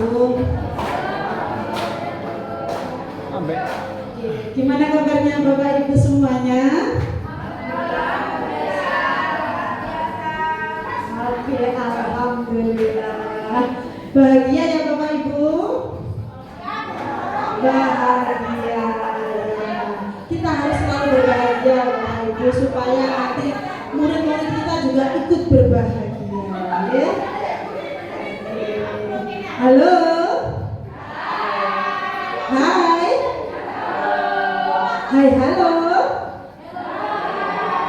Ibu? Gimana kabarnya Bapak Ibu semuanya? Oke, alhamdulillah. Bahagia ya Bapak Ibu? Bahagia. Kita harus selalu berbahagia Bapak Ibu supaya nanti murid-murid kita juga ikut berbahagia, ya. Halo. Hai. Hai, halo.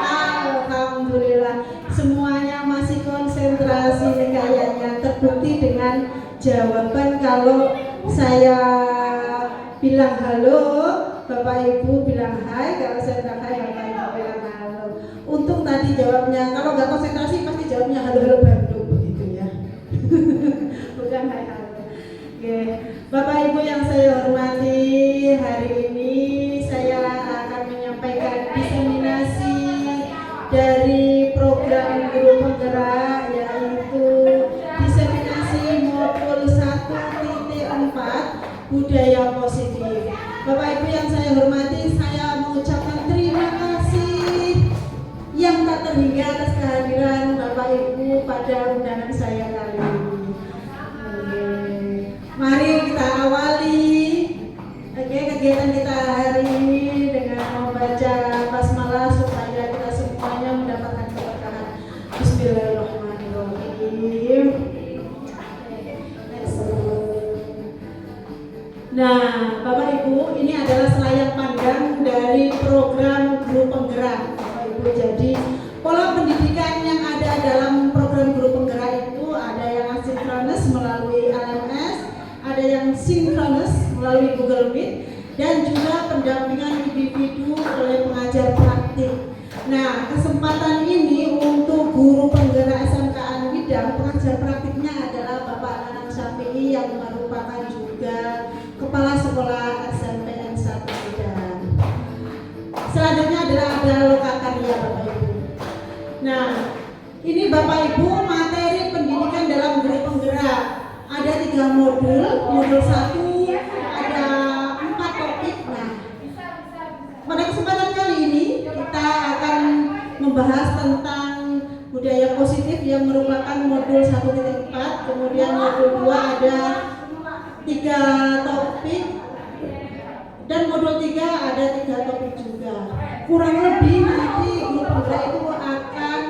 Alhamdulillah, semuanya masih konsentrasi kayaknya, terbukti dengan jawaban. Kalau saya bilang halo, Bapak Ibu bilang hai. Kalau saya bilang hai, Bapak Ibu bilang halo. Untung tadi jawabnya, kalau nggak konsentrasi pasti jawabnya halo-halo Bandung begitu ya. Bukan hai halo. Oke, Bapak Ibu yang saya hormati, hari ini saya akan menyampaikan diseminasi dari program guru penggerak, yaitu diseminasi modul 1.4 budaya positif. Bapak Ibu yang saya hormati, saya mengucapkan terima kasih yang tak terhingga atas kehadiran Bapak Ibu pada undangan saya kali ini. Mari kita awali kegiatan kita hari ini dengan membaca basmalah supaya kita semuanya mendapatkan keberkahan. Bismillahirrahmanirrahim. Nah, Bapak Ibu, ini adalah selayang pandang dari program guru penggerak. Bapak Ibu, jadi pola pendidikan yang ada dalam program guru penggerak itu ada yang asinkronus melalui LMS, ada yang sinkronus melalui Google Meet, dan juga pendampingan individu oleh pengajar praktik. Nah, kesempatan ini untuk guru penggerak SMK Anwidang, pengajar praktiknya adalah Bapak Nanang Syafi'i yang merupakan juga Kepala Sekolah SMPN 1 Medan. Selanjutnya adalah ada lokakarya Bapak Ibu. Nah, ini Bapak Ibu materi pendidikan dalam guru penggerak. Ada 3 modul, modul 1 ada 4 topik. Nah, pada kesempatan kali ini kita akan membahas tentang budaya positif yang merupakan modul 1.4, kemudian modul 2 ada 3 topik, dan modul 3 ada 3 topik juga. Kurang lebih nanti guru penggerak itu akan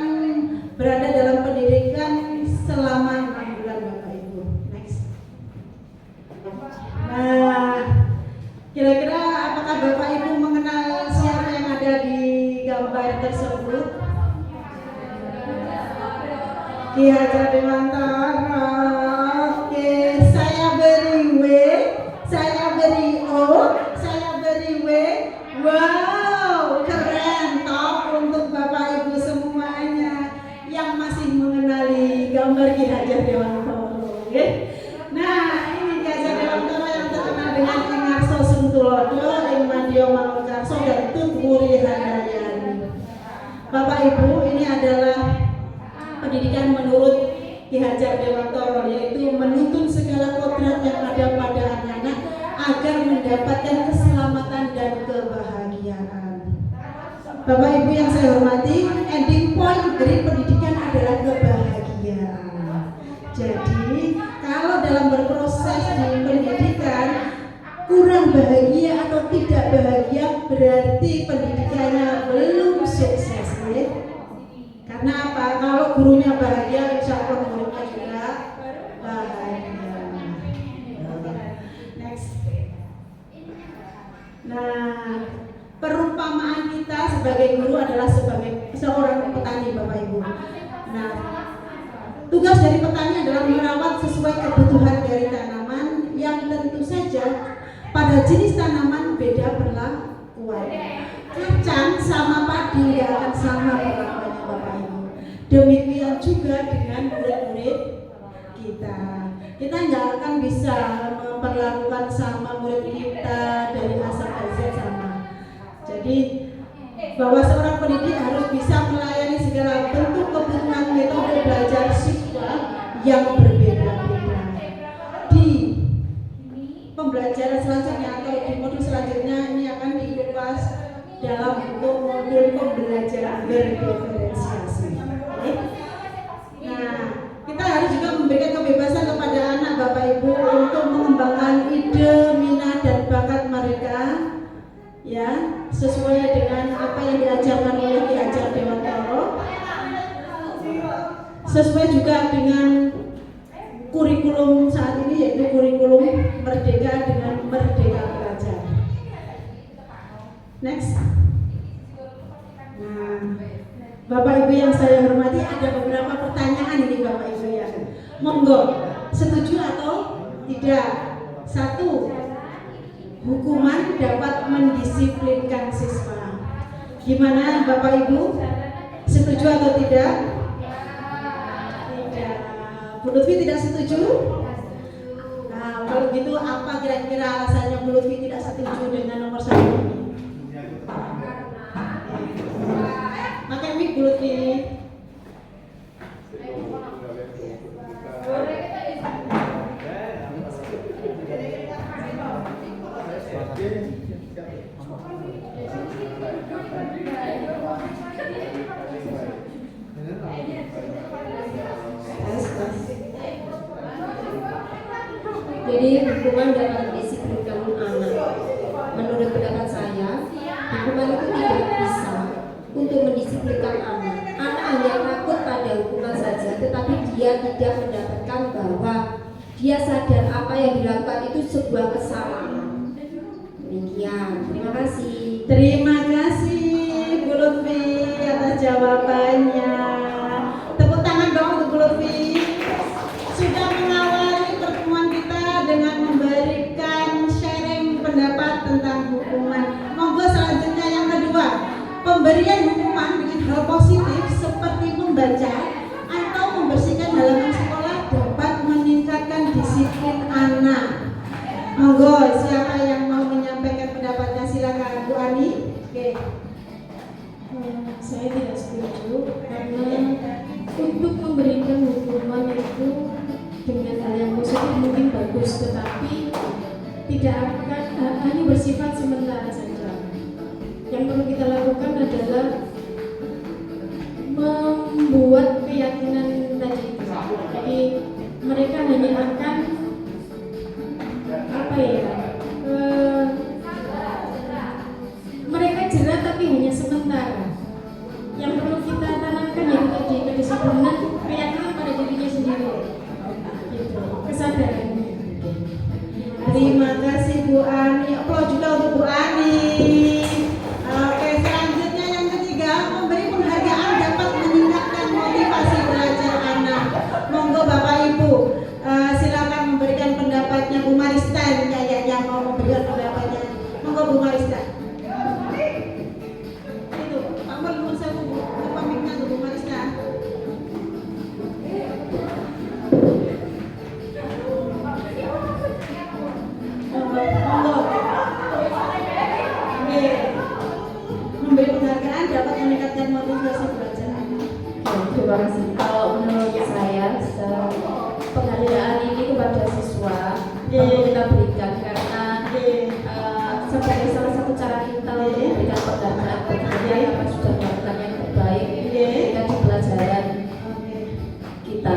berada dalam pendidikan selama 6 bulan Bapak Ibu. Next. Nah, kira-kira apakah Bapak Ibu mengenal siapa yang ada di gambar tersebut? Ki Hajar Dewantara. Oke, saya beri W, saya beri O, saya beri W. Wow, keren toh untuk Bapak Ibu semuanya yang masih mengenali gambar Ki Hajar Dewantara. Okay? Nah, ini Ki Hajar Dewantara yang terkenal dengan Ki Ngarso Suntulodo, Ingmandio Mangunkarso, dan Tutwuri Handayani. Bapak Ibu, ini adalah pendidikan menurut Ki Hajar Dewantara, yaitu menuntun segala kodrat yang ada pada anak-anak agar mendapatkan keselamatan dan kebahagiaan. Bapak Ibu yang saya hormati, ending point dari pendidikan adalah kebahagiaan. Jadi, kalau dalam berproses di pendidikan kurang bahagia atau tidak bahagia, berarti pendidikannya belum sukses, ya? Karena apa? Kalau gurunya bahagia, insya Allah muridnya juga bahagia. Next. Nah, perumpamaan kita sebagai guru adalah sebagai seorang petani, Bapak Ibu. Nah, tugas dari petani adalah merawat sesuai kebutuhan dari tanaman, yang tentu saja pada jenis tanaman beda perlakuan. Kacang sama padi tidak akan sama perlakuannya, Bapak Ibu. Demikian juga dengan murid-murid kita. Kita nggak akan bisa memperlakukan sama murid kita dari A sampai Z sama. Jadi bahwa seorang pendidik harus bisa melayani segala bentuk kebutuhan metode belajar siswa yang berbeda-beda. Di dalam bentuk modul pembelajaran berdiferensiasi. Nah, kita harus juga memberikan kebebasan kepada anak Bapak Ibu untuk mengembangkan ide, minat dan bakat mereka, ya, sesuai dengan apa yang diajarkan oleh Ki Hajar Dewantara, sesuai juga dengan kurikulum saat ini, yaitu kurikulum Merdeka dengan Merdeka Belajar. Next. Nah, Bapak Ibu yang saya hormati, ada beberapa pertanyaan ini Bapak Ibu ya. Monggo, setuju atau tidak? 1. Hukuman dapat mendisiplinkan siswa. Gimana Bapak Ibu? Setuju atau tidak? Tidak. Bu Lutfi tidak setuju? Nah, kalau gitu apa kira-kira alasannya Bu Lutfi tidak setuju dengan nomor 1 ini? Pakai mic Bu Lutfi. Jadi hukuman dapat mendisiplinkan anak. Menurut pendapat saya, hukuman itu tidak bisa untuk mendisiplinkan anak. Anak hanya takut pada hukuman saja, tetapi dia tidak mendapatkan bahwa dia sadar apa yang dilakukan itu sebuah kesalahan. Demikian. Terima kasih. Terima kasih Bu Lutfi atas jawabannya. Tepuk tangan dong untuk Bu Lutfi. Sudah mengawali pertemuan kita dengan memberikan sharing pendapat tentang hukuman. Monggo selanjutnya yang kedua, pemberian hukuman dengan hal positif seperti membaca atau membersihkan halaman sekolah dapat meningkatkan disiplin anak. Monggo, siapa yang mau menyampaikan pendapatnya, silakan Bu Ani. Oke. Saya tidak setuju karena untuk memberikan hukuman itu dengan hal yang positif mungkin bagus, tetapi tidak akan hanya bersifat sementara saja. Yang perlu kita lakukan adalah membuat keyakinan tadi. Jadi mereka hanya akan mereka jerah tapi hanya sementara. Yang perlu kita tanamkan yang tadi kedisiplinan, keyakinan pada dirinya sendiri, gitu, kesadaran. Terima kasih Bu Ani. Aplaus juga untuk Bu Ani. Oke, selanjutnya yang ketiga, memberi penghargaan dapat meningkatkan motivasi belajar anak. Monggo Bapak Ibu, silakan memberikan pendapatnya. Bu Marista kayaknya mau memberikan pendapatnya. Monggo Bu Marista. Itu, Pak Mul, saya mau pamiknya untuk Bu Marista. Memberi penghargaan dapat meningkatkan motivasi belajar anak. Terima kasih. Kalau menurut saya, penghargaan ini kepada siswa perlu kita berikan karena sebagai salah satu cara kita untuk memberikan penghargaan kepada yang sudah melakukan yang terbaik ketika di pelajaran kita.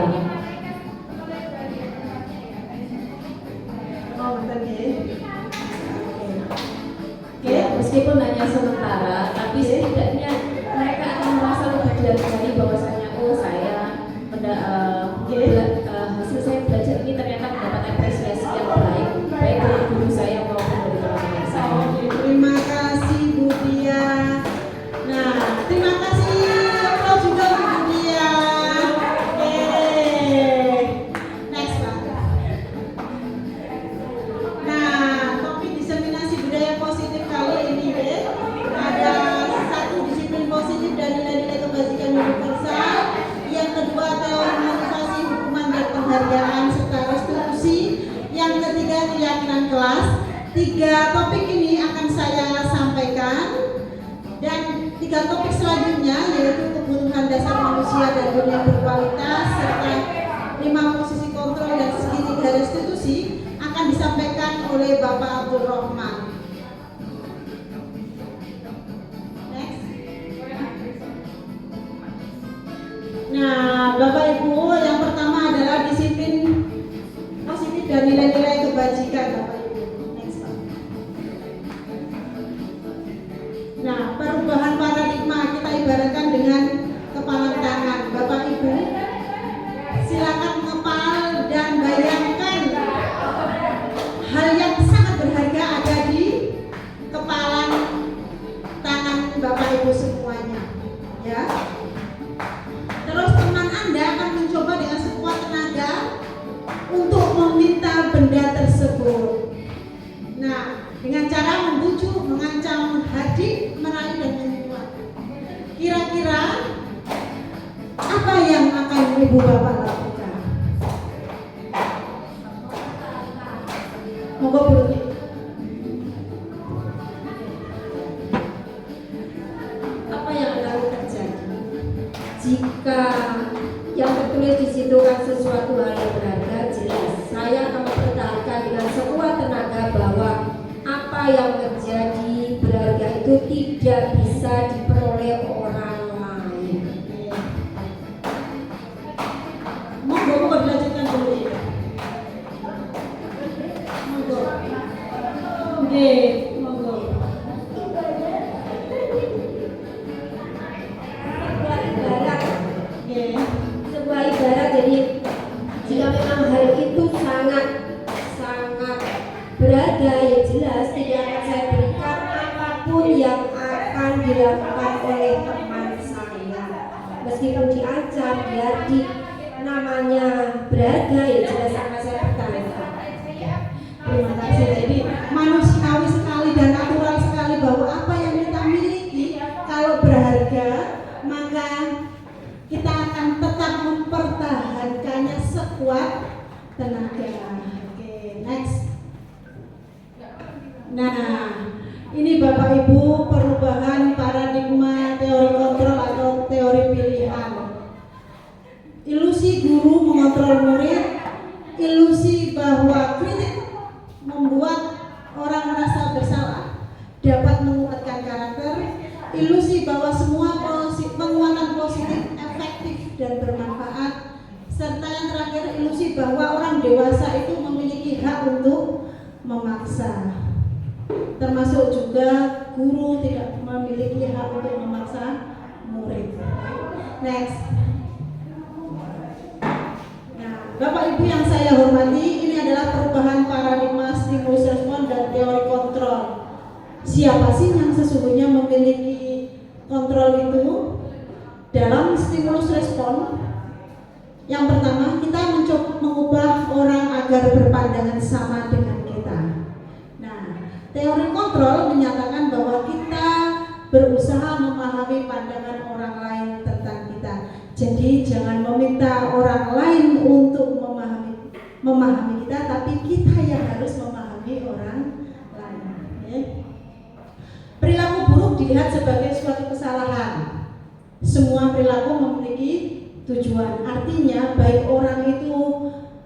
Meskipun hanya sementara, tapi setidaknya mereka akan merasa lebih dihargai bahwasanya saya hasil saya belajar ini ternyata mendapat apresiasi yang baik dari guru saya maupun dari teman-teman saya. Terima kasih Bu Dia. Nah, terima kasih aplaus juga untuk Bu Dia. Next Pak. Nah, topik diseminasi budaya positif kali ini ada 1 disiplin positif dan nilai-nilai kebajikan universal. Yang kedua adalah motivasi, hukuman dan penghargaan serta restitusi. Yang ketiga keyakinan kelas. 3 topik ini akan saya sampaikan, dan 3 topik selanjutnya yaitu kebutuhan dasar manusia dan dunia berkualitas serta 5 posisi kontrol dan segitiga restitusi akan disampaikan oleh Bapak Abdul Rahman. Nah, Bapak Ibu, yang pertama adalah disiplin positif dan nilai-nilai kebajikan, Bapak Ibu. Next, Pak. Nah, perubahan paradigma kita ibaratkan dengan kepalan tangan, Bapak Ibu. Silakan ngepal dan bayangkan hal yang sangat berharga ada di kepalan tangan Bapak Ibu semuanya, ya. Terus teman Anda akan mencoba dengan sekuat tenaga untuk meminta benda tersebut. Nah, dengan cara membujuk, mengancam, hadik, merayu dan membuat. Kira-kira apa yang akan Ibu Bapak lakukan? Monggo Bu. Apa yang akan terjadi jika yang tertulis di situ kan sesuatu hal yang berharga? Jelas saya akan mempertahankan dengan sekuat tenaga bahwa apa yang menjadi berharga itu tidak bisa diperoleh orang lain. Monggo dilanjutkan dulu. Monggo. Oke, monggo. Sebuah ibarat, jadi jika memang hal itu sangat berharga, ya jelas tidak akan saya berikan apapun yang akan dilakukan oleh teman saya, meskipun diancam, dihadik, namanya berharga, ya jelas akan saya pertahankan. Terima kasih. Jadi manusiawi sekali dan natural sekali bahwa apa yang kita miliki kalau berharga maka kita akan tetap mempertahankannya sekuat tenaga. Oke, next. Nah, ini Bapak Ibu perubahan paradigma teori kontrol atau teori pilihan. Ilusi guru mengontrol murid, ilusi bahwa kritik membuat orang merasa bersalah, dapat menguatkan karakter, ilusi bahwa semua penguatan positif efektif dan bermanfaat, serta yang terakhir ilusi bahwa orang dewasa itu memiliki hak untuk memaksa. Termasuk juga guru tidak memiliki hak untuk memaksa murid. Next. Nah, Bapak Ibu yang saya hormati, ini adalah perubahan paradigma stimulus respon dan teori kontrol. Siapa sih yang sesungguhnya memiliki kontrol itu? Dalam stimulus respon, yang pertama kita mencoba mengubah orang agar berpandangan sama dengan kita. Nah, teori kontrol menyatakan bahwa kita berusaha memahami pandangan orang lain tentang kita. Jadi jangan meminta orang lain untuk memahami kita, tapi kita yang harus memahami orang lain. Ya. Perilaku buruk dilihat sebagai suatu kesalahan. Semua perilaku memiliki tujuan. Artinya baik orang itu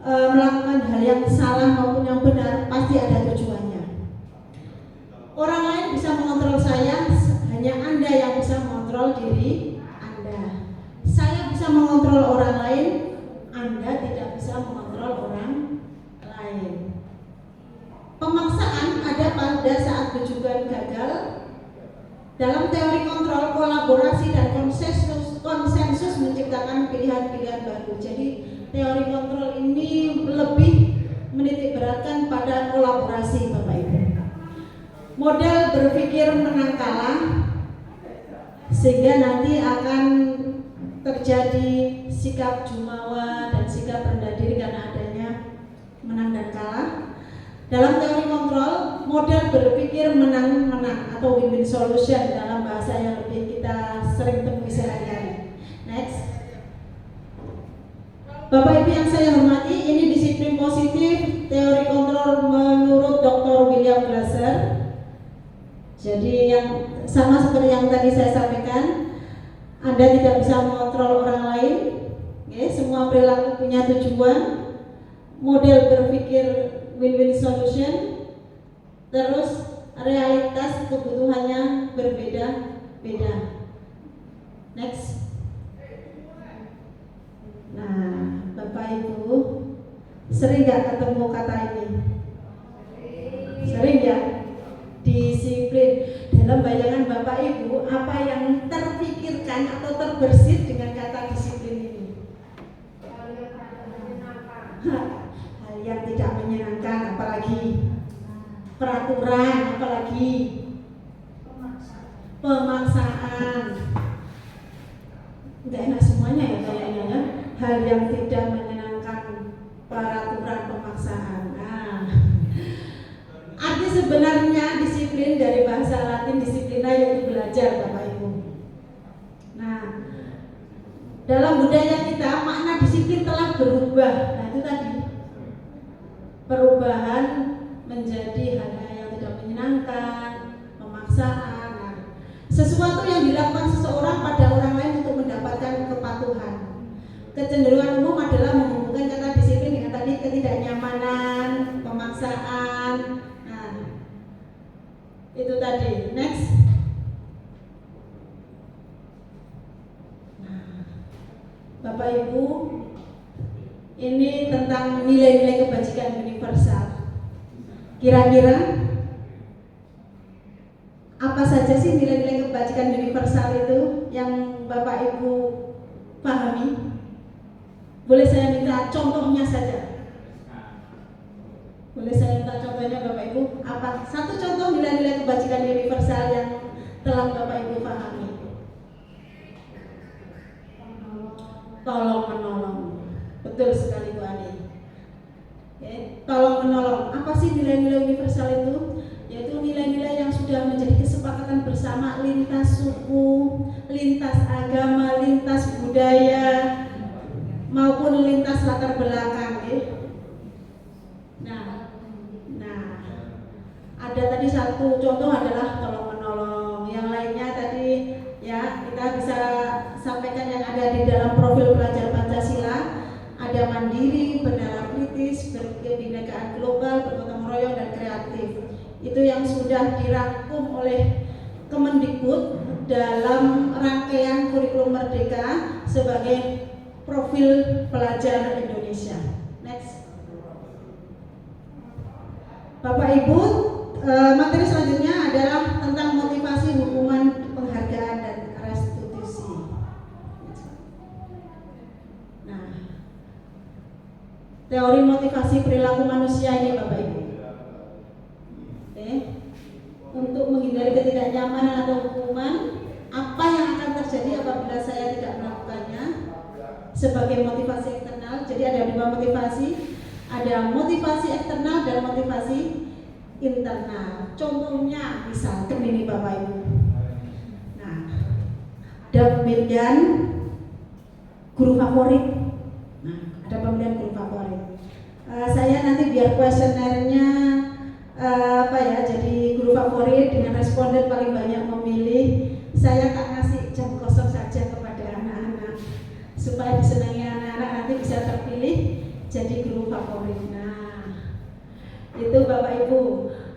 melakukan hal yang salah maupun yang benar, pasti ada tujuannya. Orang lain bisa mengontrol saya, hanya Anda yang bisa mengontrol diri Anda. Saya bisa mengontrol orang lain, Anda tidak bisa mengontrol orang lain. Pemaksaan ada pada saat tujuan gagal. Dalam teori kontrol, kolaborasi dan konsensus menciptakan pilihan-pilihan baru. Jadi teori kontrol ini lebih menitik beratkan pada kolaborasi, Bapak Ibu. Model berpikir menang kalah, sehingga nanti akan terjadi sikap jumawa dan sikap rendah diri karena adanya menang dan kalah. Dalam teori kontrol, model berpikir menang-menang atau win-win solution dalam bahasa yang lebih kita sering temui sehari-hari. Next. Bapak Ibu yang saya hormati, ini disiplin positif teori kontrol menurut Dr. William Glasser. Jadi yang sama seperti yang tadi saya sampaikan, Anda tidak bisa mengontrol orang lain. Oke, semua perilaku punya tujuan. Model berpikir win-win solution, terus realitas kebutuhannya berbeda-beda. Next. Sering nggak ketemu kata ini? Sering ya? Disiplin. Dalam bayangan Bapak Ibu, apa yang terpikirkan atau terbersit dengan kata disiplin ini? Hal yang tidak menyenangkan, apalagi peraturan, apalagi pemaksaan. Nggak enak semuanya ya kayaknya ya. Hal yang tidak menyenangkan, peraturan, pemaksaan. Nah, arti sebenarnya disiplin dari bahasa Latin disiplina, yaitu belajar, Bapak Ibu. Nah, dalam budaya kita makna disiplin telah berubah. Nah, itu tadi perubahan menjadi hal-hal yang tidak menyenangkan, pemaksaan. Nah, sesuatu yang dilakukan seseorang pada orang lain untuk mendapatkan kepatuhan. Kecenderungan umum adalah menghubungkan kata disiplin dengan tadi ketidaknyamanan, pemaksaan. Nah, itu tadi. Next. Nah, Bapak Ibu, ini tentang nilai-nilai kebajikan universal. Kira-kira apa saja sih nilai-nilai kebajikan universal itu yang Bapak Ibu pahami? Boleh saya minta contohnya saja? Boleh saya minta contohnya Bapak Ibu? Apa satu contoh nilai-nilai kebajikan universal yang telah Bapak Ibu pahami? Tolong menolong. Betul sekali Bu Ani. Tolong menolong. Apa sih nilai-nilai universal itu? Yaitu nilai-nilai yang sudah menjadi kesepakatan bersama lintas suku, lintas agama, lintas budaya, maupun lintas latar belakang. Nah, ada tadi satu contoh adalah tolong menolong. Yang lainnya tadi ya kita bisa sampaikan yang ada di dalam profil pelajar Pancasila. Ada mandiri, bernalar kritis, berkebinekaan global, bergotong royong, dan kreatif. Itu yang sudah dirangkum oleh Kemendikbud dalam rangkaian kurikulum Merdeka sebagai profil pelajar Indonesia. Next. Bapak Ibu, materi selanjutnya adalah tentang motivasi, hukuman, penghargaan, dan restitusi. Nah, teori motivasi perilaku manusia ini Bapak Ibu. Untuk menghindari ketidaknyamanan atau hukuman, apa yang akan terjadi apabila saya tidak melakukannya? Sebagai motivasi eksternal, jadi ada dua motivasi, ada motivasi eksternal dan motivasi internal. Contohnya misalkan ini Bapak Ibu. Nah, ada pemilihan guru favorit. Nah, ada pemilihan guru favorit. Saya nanti biar kuesionernya jadi guru favorit dengan responden paling banyak memilih, saya tak ngasih jam kosong saja kepada anak-anak supaya disenangi anak-anak, nanti bisa terpilih jadi guru favorit. Nah, itu Bapak Ibu,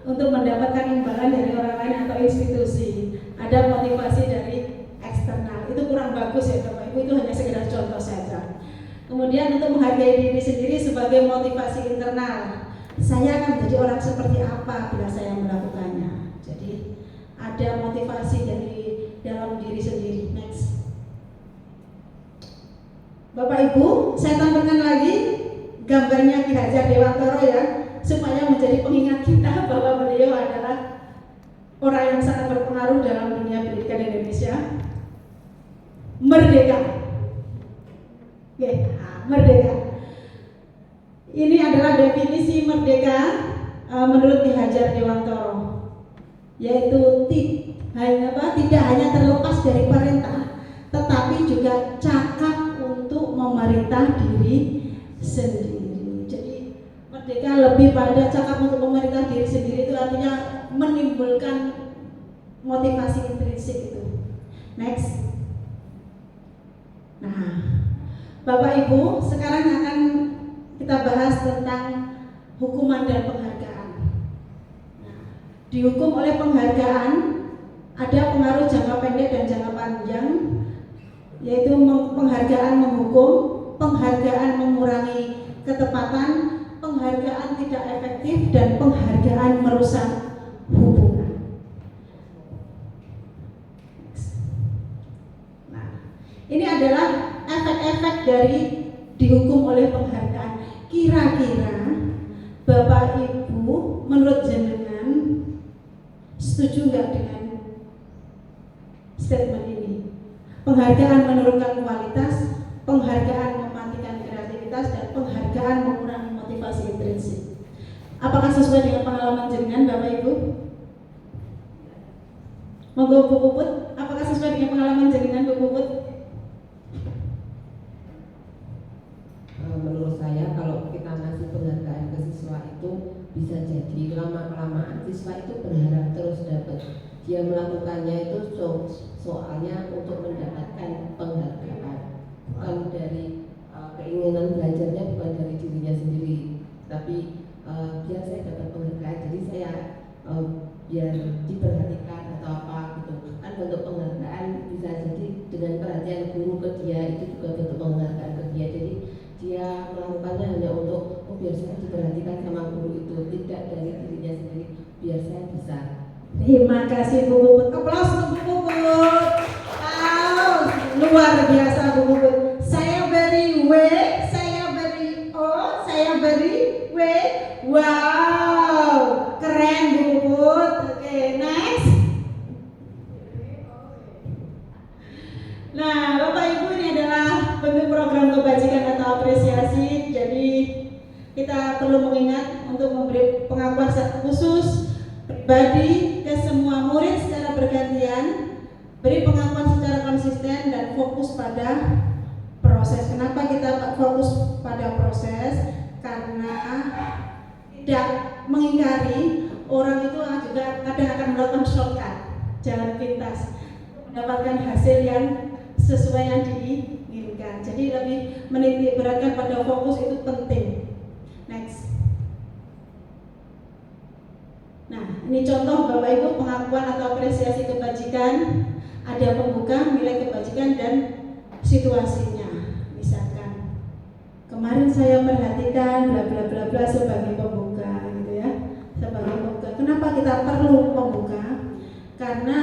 untuk mendapatkan imbalan dari orang lain atau institusi. Ada motivasi dari eksternal, itu kurang bagus ya Bapak Ibu, itu hanya sekedar contoh saja. Kemudian untuk menghargai diri sendiri sebagai motivasi internal, saya akan menjadi orang seperti apa bila saya melakukannya. Jadi ada motivasi dari dalam diri sendiri. Next. Bapak Ibu, saya tampilkan lagi gambarnya Ki Hajar Dewantoro ya, supaya menjadi pengingat kita bahwa beliau adalah orang yang sangat berpengaruh dalam dunia pendidikan Indonesia. Merdeka. Oke, merdeka. Ini adalah definisi merdeka menurut Ki Hajar Dewantoro, yaitu tidak hanya terlepas dari perintah, tetapi juga cakap untuk memerintah diri sendiri. Jadi merdeka lebih pada cakap untuk memerintah diri sendiri, itu artinya menimbulkan motivasi intrinsik itu. Next. Nah, Bapak Ibu, sekarang akan kita bahas tentang hukuman dan penghargaan. Nah, dihukum oleh penghargaan, ada pengaruh jangka pendek dan jangka panjang, yaitu penghargaan menghukum, penghargaan mengurangi ketepatan, penghargaan tidak efektif, dan penghargaan merusak hubungan. Nah, ini adalah efek-efek dari dihukum oleh penghargaan. Kira-kira Bapak Ibu menurut jenengan setuju nggak dengan statement ini? Penghargaan menurunkan kualitas, penghargaan mematikan kreativitas, dan penghargaan mengurangi motivasi intrinsik. Apakah sesuai dengan pengalaman jenengan Bapak Ibu? Monggo Bu Puput, apakah sesuai dengan pengalaman jenengan Bu Puput? Menurut saya kalau kita ngasih penghargaan ke siswa itu bisa jadi lama-kelamaan siswa itu berharap terus dapat. Dia melakukannya itu soalnya untuk mendapatkan penghargaan, bukan dari keinginan belajarnya, bukan dari dirinya sendiri, tapi biar saya dapat penghargaan, jadi saya biar diperhatikan atau apa gitu kan. Bentuk penghargaan bisa jadi dengan perhatian guru ke dia, itu juga bentuk penghargaan ke dia. Jadi dia melakukannya hanya untuk biar saya diperhatikan sama guru itu, tidak dari dirinya sendiri, biar saya bisa. Terima kasih Bu Puput. Aplaus untuk Bu Puput. Wow, luar biasa Bu Puput. Saya beri W, saya beri O, saya beri W. Wow, keren Bu Puput. Oke, next. Nah, Bapak Ibu, ini adalah bentuk program kebajikan atau apresiasi. Jadi kita perlu mengingat untuk memberi pengakuan khusus pribadi ke semua murid secara bergantian, beri pengakuan secara konsisten dan fokus pada proses. Kenapa kita fokus pada proses? Karena tidak mengingkari orang itu juga kadang akan melakukan shortcut, jalan pintas, mendapatkan hasil yang sesuai yang diinginkan. Jadi lebih menitik beratkan pada fokus itu penting. Next. Nah, ini contoh Bapak Ibu pengakuan atau apresiasi kebajikan. Ada pembuka, nilai kebajikan, dan situasinya. Misalkan, kemarin saya perhatikan bla bla bla bla sebagai pembuka, gitu ya. Sebagai pembuka. Kenapa kita perlu pembuka? Karena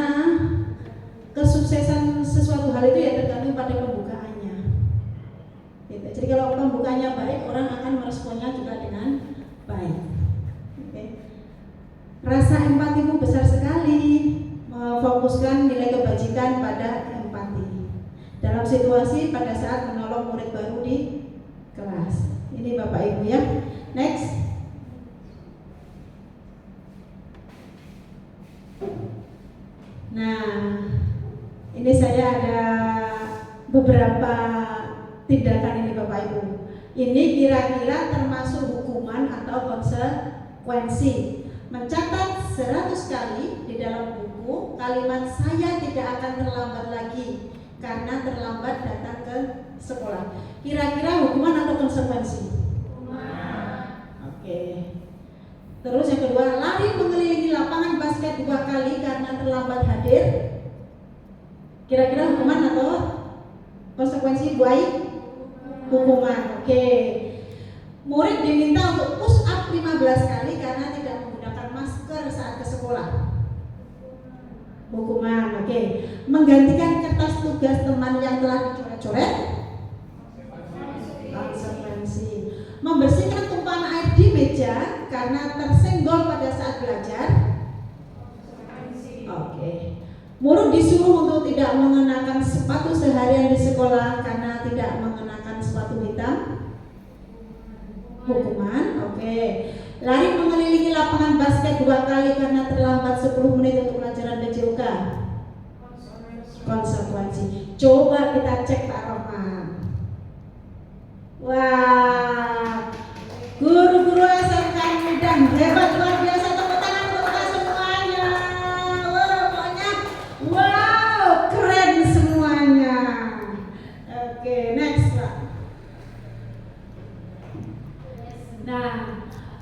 kesuksesan sesuatu hal itu ya tergantung pada pembukaannya. Gitu. Jadi kalau pembukanya baik, orang akan meresponnya juga dengan baik. Rasa empatimu besar sekali, memfokuskan nilai kebajikan pada empati dalam situasi pada saat menolong murid baru di kelas. Ini Bapak Ibu ya. Next. Nah, ini saya ada beberapa tindakan ini Bapak Ibu. Ini kira-kira termasuk hukuman atau konsekuensi. Mencatat 100 kali di dalam buku kalimat saya tidak akan terlambat lagi karena terlambat datang ke sekolah. Kira-kira hukuman atau konsekuensi? Oke. Terus yang kedua, lari mengelilingi lapangan basket 2 kali karena terlambat hadir. Kira-kira hukuman atau konsekuensi? Baik, hukuman. Oke. Murid diminta untuk push up 15 kali karena tidak menggunakan masker saat ke sekolah. Hukuman. Oke. Menggantikan kertas tugas teman yang telah dicoret-coret. Konsekuensi. Membersihkan tumpahan air di meja karena tersenggol pada saat belajar. Oke. Murid disuruh untuk tidak mengenakan sepatu seharian di sekolah karena tidak mengenakan sepatu hitam. Hukuman. Oke. Lari mengelilingi lapangan basket 2 kali karena terlambat 10 menit untuk pelajaran BJUK. Konsekuensi. Coba kita cek Pak Rohman. Wah, guru-guru SMK Medan hebat luar biasa, tepuk tangan untuk kita semuanya. Wah, pokoknya wow, keren semuanya. Oke, next Pak. Nah,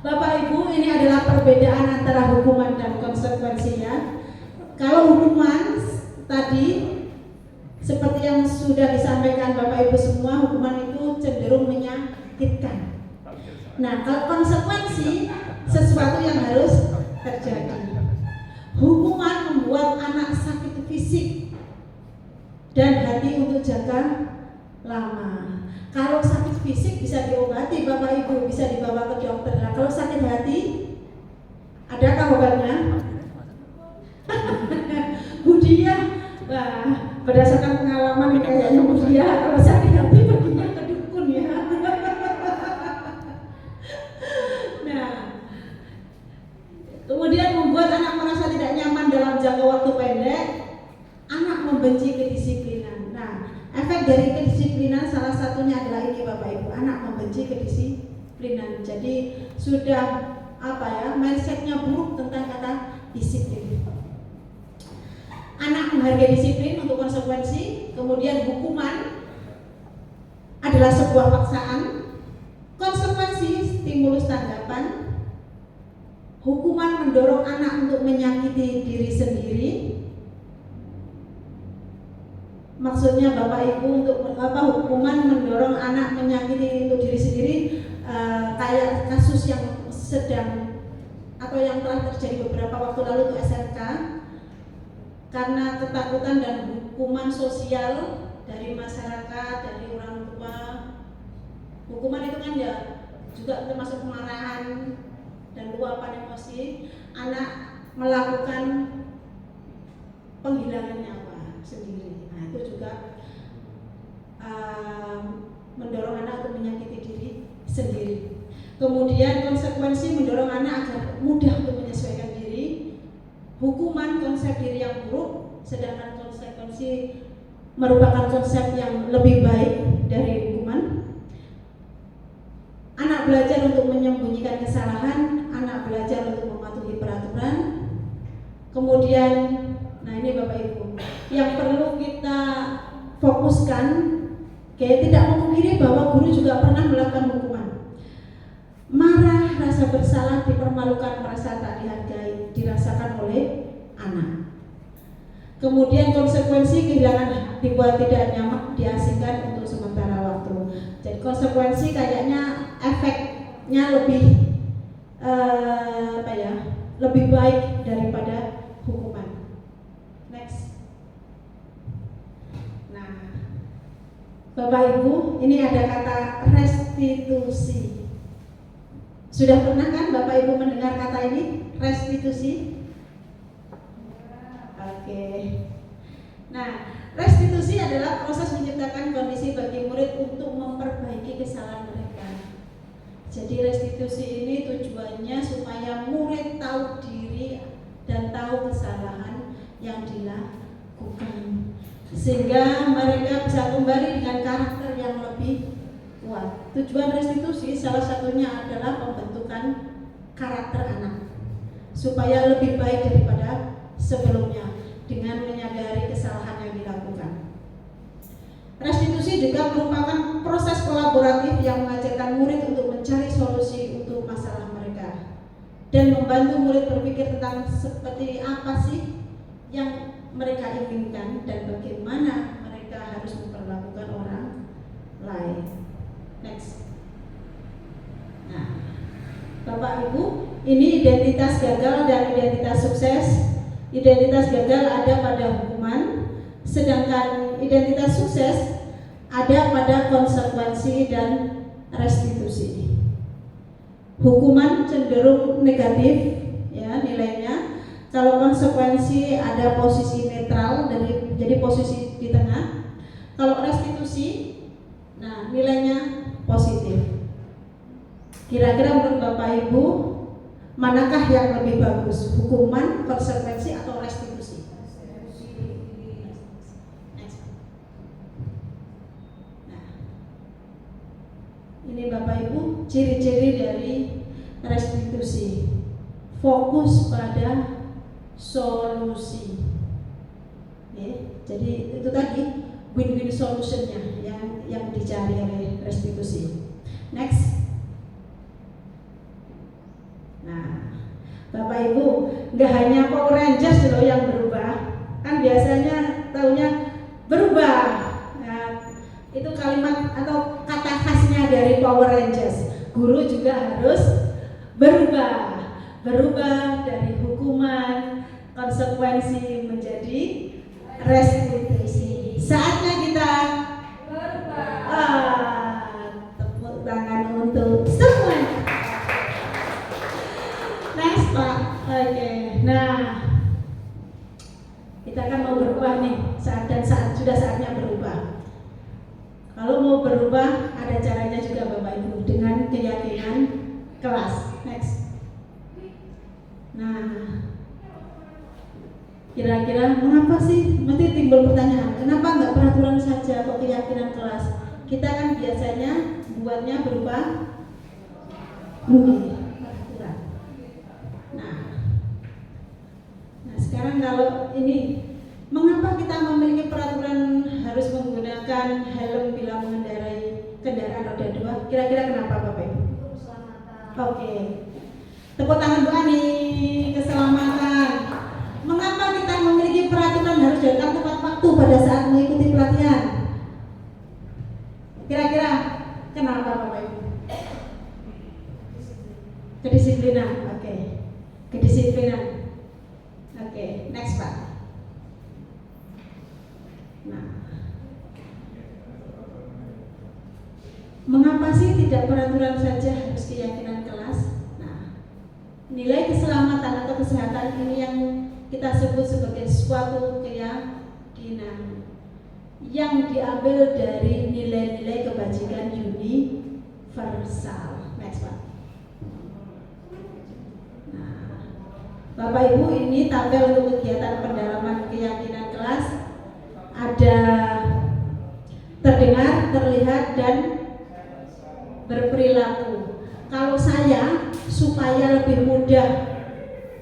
Bapak Ibu, ini adalah perbedaan antara hukuman dan konsekuensinya. Kalau hukuman tadi seperti yang sudah disampaikan Bapak Ibu semua, hukuman itu cenderung menyakitkan. Nah, kalau konsekuensi sesuatu yang harus terjadi. Hukuman membuat anak sakit fisik dan hati untuk jangka lama. Kalau sakit fisik bisa diobati Bapak Ibu, bisa dibawa ke dokter. Nah, kalau sakit hati, adakah obatnya? Budia, wah, berdasarkan pengalaman kayaknya Budia kalau sakit hati perginya ke dukun ya. Nah, kemudian membuat anak merasa tidak nyaman dalam jangka waktu pendek, anak membenci kedisiplinan. Nah, efek dari kedisiplinan salah satunya adalah ini Bapak Ibu, anak membenci kedisiplinan. Jadi sudah mindsetnya buruk tentang kata disiplin. Anak menghargai disiplin untuk konsekuensi, kemudian hukuman adalah sebuah paksaan, konsekuensi stimulus tanggapan, hukuman mendorong anak untuk menyakiti diri sendiri. Maksudnya Bapak Ibu untuk hukuman mendorong anak menyakiti untuk diri sendiri, kayak kasus yang sedang atau yang telah terjadi beberapa waktu lalu untuk SMK. Karena ketakutan dan hukuman sosial dari masyarakat, dari orang tua. Hukuman itu kan ya juga termasuk kemarahan dan luapan emosi. Anak melakukan penghilangan nyawa sendiri. Nah, itu juga mendorong anak untuk menyakiti diri sendiri. Kemudian konsekuensi mendorong anak agar mudah untuk menyesuaikan diri. Hukuman konsep diri yang buruk, sedangkan konsekuensi merupakan konsep yang lebih baik dari hukuman. Anak belajar untuk menyembunyikan kesalahan, anak belajar untuk mematuhi peraturan. Kemudian, nah ini Bapak Ibu, yang perlu kita fokuskan, tidak memungkiri bahwa guru juga pernah melakukan hukuman. Marah, rasa bersalah, dipermalukan, merasa tak dihargai, dirasakan oleh anak. Kemudian konsekuensi kehilangan dibuat tidak nyaman, diasingkan untuk sementara waktu. Jadi konsekuensi kayaknya efeknya lebih lebih baik daripada hukuman. Next. Nah, Bapak Ibu, ini ada kata restitusi. Sudah pernah kan Bapak Ibu mendengar kata ini, restitusi? Oke. Nah, restitusi adalah proses menciptakan kondisi bagi murid untuk memperbaiki kesalahan mereka. Jadi restitusi ini tujuannya supaya murid tahu diri dan tahu kesalahan yang dilakukan, sehingga mereka bisa kembali dengan karakter yang lebih kuat. Tujuan restitusi salah satunya adalah pembentukan karakter anak supaya lebih baik daripada sebelumnya dengan menyadari kesalahan yang dilakukan. Restitusi juga merupakan proses kolaboratif yang mengajarkan murid untuk mencari solusi untuk masalah mereka dan membantu murid berpikir tentang seperti apa sih yang mereka inginkan dan bagaimana mereka harus memperlakukan orang lain. Next. Nah, Bapak Ibu, ini identitas gagal dan identitas sukses. Identitas gagal ada pada hukuman, sedangkan identitas sukses ada pada konsekuensi dan restitusi. Hukuman cenderung negatif ya nilainya. Kalau konsekuensi ada posisi netral, jadi posisi di tengah. Kalau restitusi, nah nilainya positif. Kira-kira menurut Bapak Ibu, manakah yang lebih bagus? Hukuman, konsekuensi, atau restitusi? Nah, ini Bapak Ibu, ciri-ciri dari restitusi. Fokus pada solusi. Jadi itu tadi win-win solutionnya yang dicari oleh restitusi. Next. Nah, Bapak Ibu, nggak hanya Power Rangers loh yang berubah, kan biasanya taunya berubah. Nah, itu kalimat atau kata khasnya dari Power Rangers. Guru juga harus berubah dari hukuman konsekuensi menjadi restitusi. Saatnya kita tepuk tangan untuk semua. Next Pak. Oke. Nah, kita kan mau berubah nih. Sudah saatnya berubah. Kalau mau berubah ada caranya juga Bapak Ibu, dengan keyakinan kelas. Next. Nah, kira-kira mengapa sih mesti timbul pertanyaan, kenapa nggak peraturan saja kok keyakinan kelas? Kita kan biasanya buatnya berupa peraturan. Nah sekarang kalau ini, mengapa kita memiliki peraturan harus menggunakan helm bila mengendarai kendaraan roda 2? Kira-kira kenapa Bapak Ibu? Oke. Tepuk tangan Bu Ani, keselamatan. Mengapa kita memiliki peraturan harus datang tepat waktu pada saat mengikuti pelatihan? Kira-kira kenapa Bapak Ibu? Kedisiplinan, oke. Kedisiplinan. Oke, next Pak. Nah, mengapa sih tidak peraturan saja harus keyakinan kelas? Nah, nilai keselamatan atau kesehatan ini yang kita sebut sebagai suatu keyakinan yang diambil dari nilai-nilai kebajikan universal. Next Pak. Nah, Bapak Ibu, ini tabel untuk kegiatan pendalaman keyakinan kelas. Ada terdengar, terlihat, dan berperilaku. Kalau saya supaya lebih mudah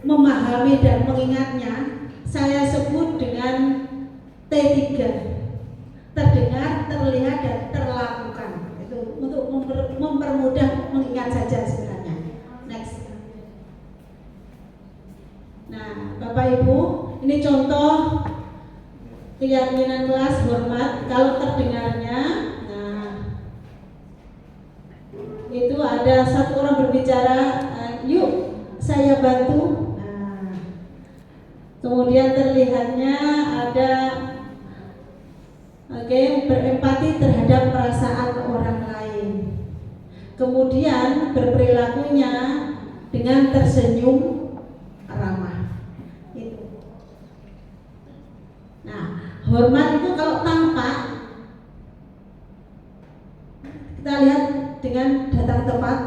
memahami dan mengingatnya, saya sebut dengan T3. Terdengar, terlihat, dan terlakukan. Itu untuk mempermudah mengingat saja sebenarnya. Next. Nah, Bapak Ibu, ini contoh keyakinan kelas hormat. Kalau terdengarnya, nah itu ada satu orang berbicara, yuk saya bantu. Nah, kemudian terlihatnya ada berempati terhadap perasaan orang lain. Kemudian berperilakunya dengan tersenyum ramah. Itu. Nah, hormat itu kalau tampak, kita lihat dengan datang tepat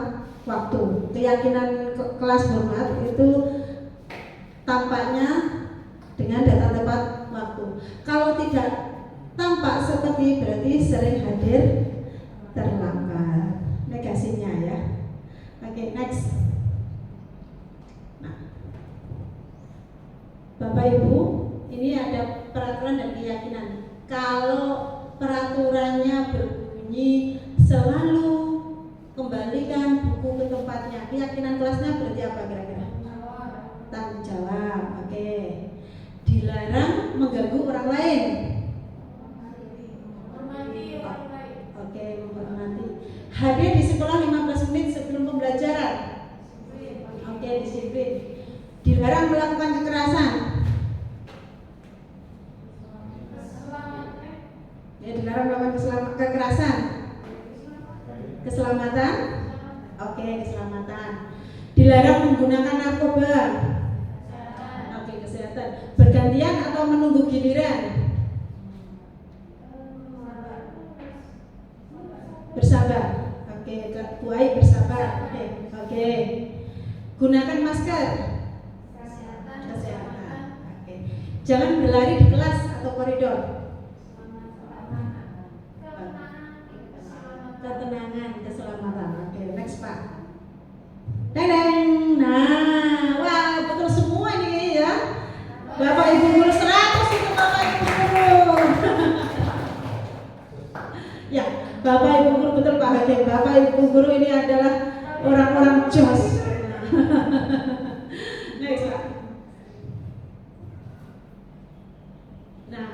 waktu. Keyakinan kelas hormat itu tampaknya dengan datang tepat waktu. Kalau tidak tampak seperti, berarti sering hadir terlambat. Negasinya ya. Oke, next. Nah, Bapak Ibu, ini ada peraturan dan keyakinan. Kalau peraturannya berbunyi selalu kembalikan buku ke tempatnya, keyakinan kelasnya berarti apa kira-kira? Tanggung jawab. Oke. Dilarang mengganggu orang lain. Oke, menghormati. Hadir di sekolah 15 menit sebelum pembelajaran. Oke, disiplin. Dilarang melakukan kekerasan. Ya, dilarang melakukan kekerasan. Keselamatan. Oke, keselamatan. Dilarang menggunakan narkoba. Oke, kesehatan. Bergantian atau menunggu giliran. Bersabar. Oke, buai bersabar. Oke. Gunakan masker. Kesehatan. Oke. Jangan berlari di kelas atau koridor. Ketenangan, keselamatan. Oke, next Pak. Deng. Nah, wah betul semua ini ya. Bapak Ibu guru 100 itu Bapak Ibu guru. Ya, Bapak Ibu guru betul Pak Hakim. Bapak Ibu guru ini adalah orang-orang jos. Next Pak. Nah,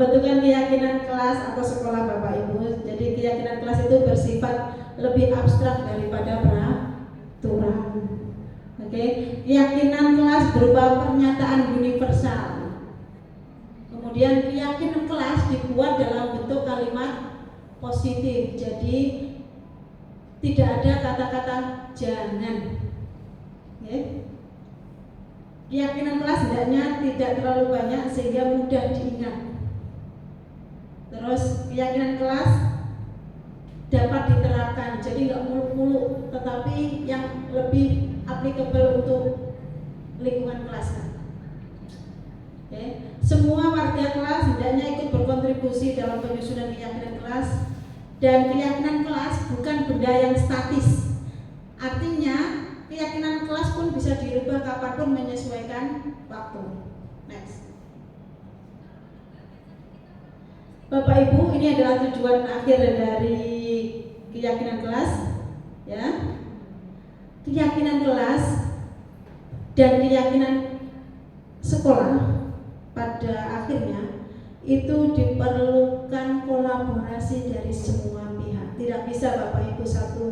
Pembentukan keyakinan kelas atau sekolah Bapak Ibu. Jadi keyakinan kelas itu bersifat lebih abstrak daripada peraturan. Oke, keyakinan kelas berupa pernyataan universal. Kemudian keyakinan kelas dibuat dalam bentuk kalimat positif. Jadi tidak ada kata-kata jangan. Oke. Keyakinan kelas hendaknya tidak terlalu banyak sehingga mudah diingat. Terus keyakinan kelas dapat diterapkan, jadi nggak muluk-muluk, tetapi yang lebih applicable untuk lingkungan kelas. Oke. Semua warga kelas hendaknya ikut berkontribusi dalam penyusunan keyakinan kelas, dan keyakinan kelas bukan benda yang statis. Artinya keyakinan kelas pun bisa dirubah kapanpun menyesuaikan waktu. Next. Bapak Ibu, ini adalah tujuan akhir dari keyakinan kelas, ya. Keyakinan kelas dan keyakinan sekolah pada akhirnya itu diperlukan kolaborasi dari semua pihak. Tidak bisa Bapak Ibu satu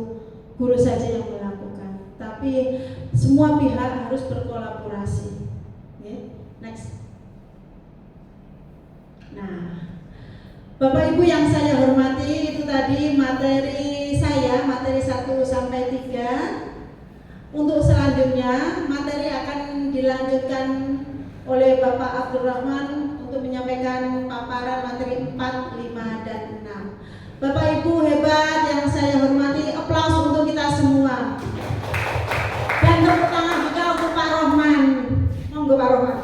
guru saja yang melakukan, tapi semua pihak harus berkolaborasi. Okay. Next. Nah, Bapak Ibu yang saya hormati, itu tadi materi saya, materi 1 sampai 3. Untuk selanjutnya materi akan dilanjutkan oleh Bapak Abdurrahman untuk menyampaikan paparan materi 4, 5, dan 6. Bapak Ibu hebat yang saya hormati, aplaus untuk kita semua. Dan tepuk tangan juga untuk Pak Rohman. Monggo Pak Rohman.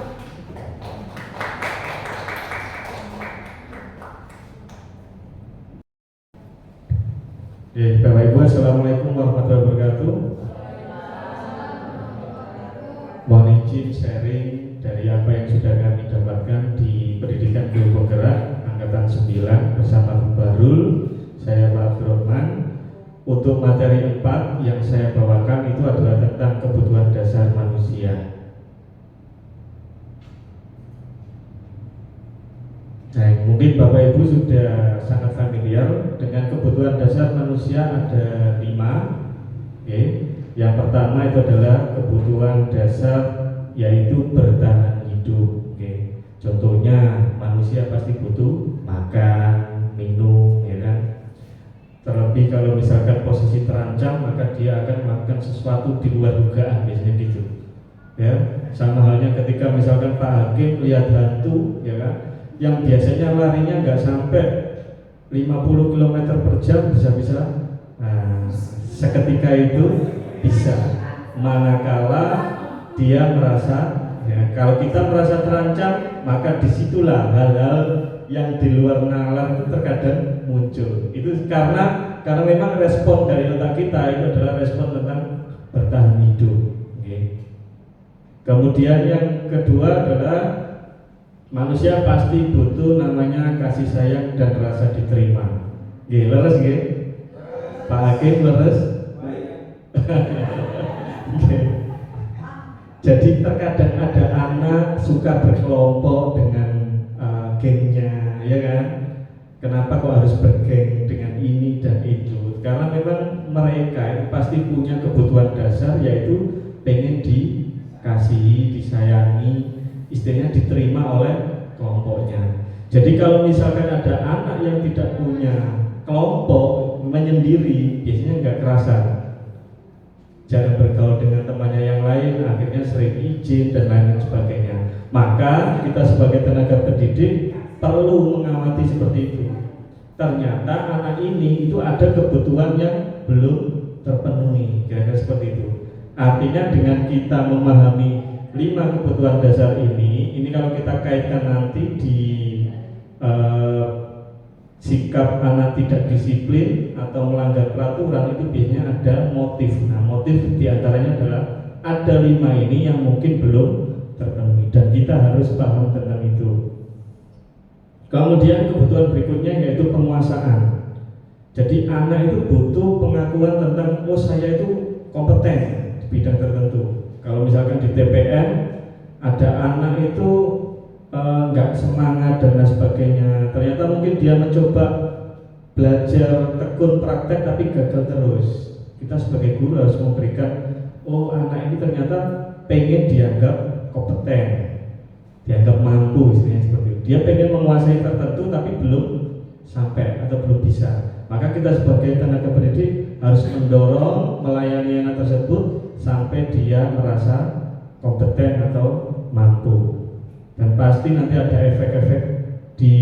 Bapak Ibu, Assalamualaikum warahmatullahi wabarakatuh. Mohon izin sharing dari apa yang sudah kami dapatkan di Pendidikan Guru Penggerak Angkatan 9 bersama Bu Bahrul, saya Pak Abdurrahman. Untuk materi 4 yang saya bawakan itu adalah tentang kebutuhan dasar manusia. Nah, mungkin Bapak Ibu sudah sangat familiar dengan kebutuhan dasar manusia, ada 5. Okay. Yang pertama itu adalah kebutuhan dasar yaitu bertahan hidup. Okay. Contohnya manusia pasti butuh makan, minum, ya kan. Terlebih kalau misalkan posisi terancam, maka dia akan melakukan sesuatu di luar dugaan, biasanya gitu. Ya, sama halnya ketika misalkan Pak Hakim lihat hantu, ya kan, yang biasanya larinya nggak sampai 50 km per jam bisa-bisa, nah, seketika itu bisa. Manakala dia merasa, ya, kalau kita merasa terancam, maka disitulah hal-hal yang di luar nalar itu terkadang muncul. Itu karena memang respon dari otak kita itu adalah respon tentang bertahan hidup. Okay. Kemudian yang kedua adalah manusia pasti butuh namanya kasih sayang dan rasa diterima. Nggih, leres nggih? Pak Hakim leres? Okay. Jadi terkadang ada anak suka berkelompok dengan gengnya, ya kan? Kenapa kok harus bergeng dengan ini dan itu? Karena memang mereka pasti punya kebutuhan dasar, yaitu pengen dikasihi, disayangi, istilahnya diterima oleh kelompoknya. Jadi kalau misalkan ada anak yang tidak punya kelompok, menyendiri, biasanya nggak kerasa, jarang bergaul dengan temannya yang lain, akhirnya sering izin dan lain sebagainya. Maka kita sebagai tenaga pendidik perlu mengamati seperti itu. Ternyata anak ini itu ada kebutuhan yang belum terpenuhi, kira-kira seperti itu. Artinya dengan kita memahami 5 kebutuhan dasar ini kalau kita kaitkan nanti di sikap anak tidak disiplin atau melanggar peraturan, itu biasanya ada motif. Nah, motif diantaranya adalah ada 5 ini yang mungkin belum terpenuhi dan kita harus paham tentang itu. Kemudian kebutuhan berikutnya yaitu penguasaan. Jadi anak itu butuh pengakuan tentang, oh saya itu kompeten di bidang tertentu. Kalau misalkan di TPN ada anak itu nggak semangat dan lain sebagainya, mencoba belajar tekun praktek tapi gagal terus. Kita sebagai guru harus memberikan, oh anak ini ternyata pengen dianggap kompeten, dianggap mampu, istilahnya seperti itu. Dia pengen menguasai tertentu tapi belum sampai atau belum bisa. Maka kita sebagai tenaga pendidik harus mendorong melayani anak tersebut sampai dia merasa kompeten atau mampu. Dan pasti nanti ada efek-efek di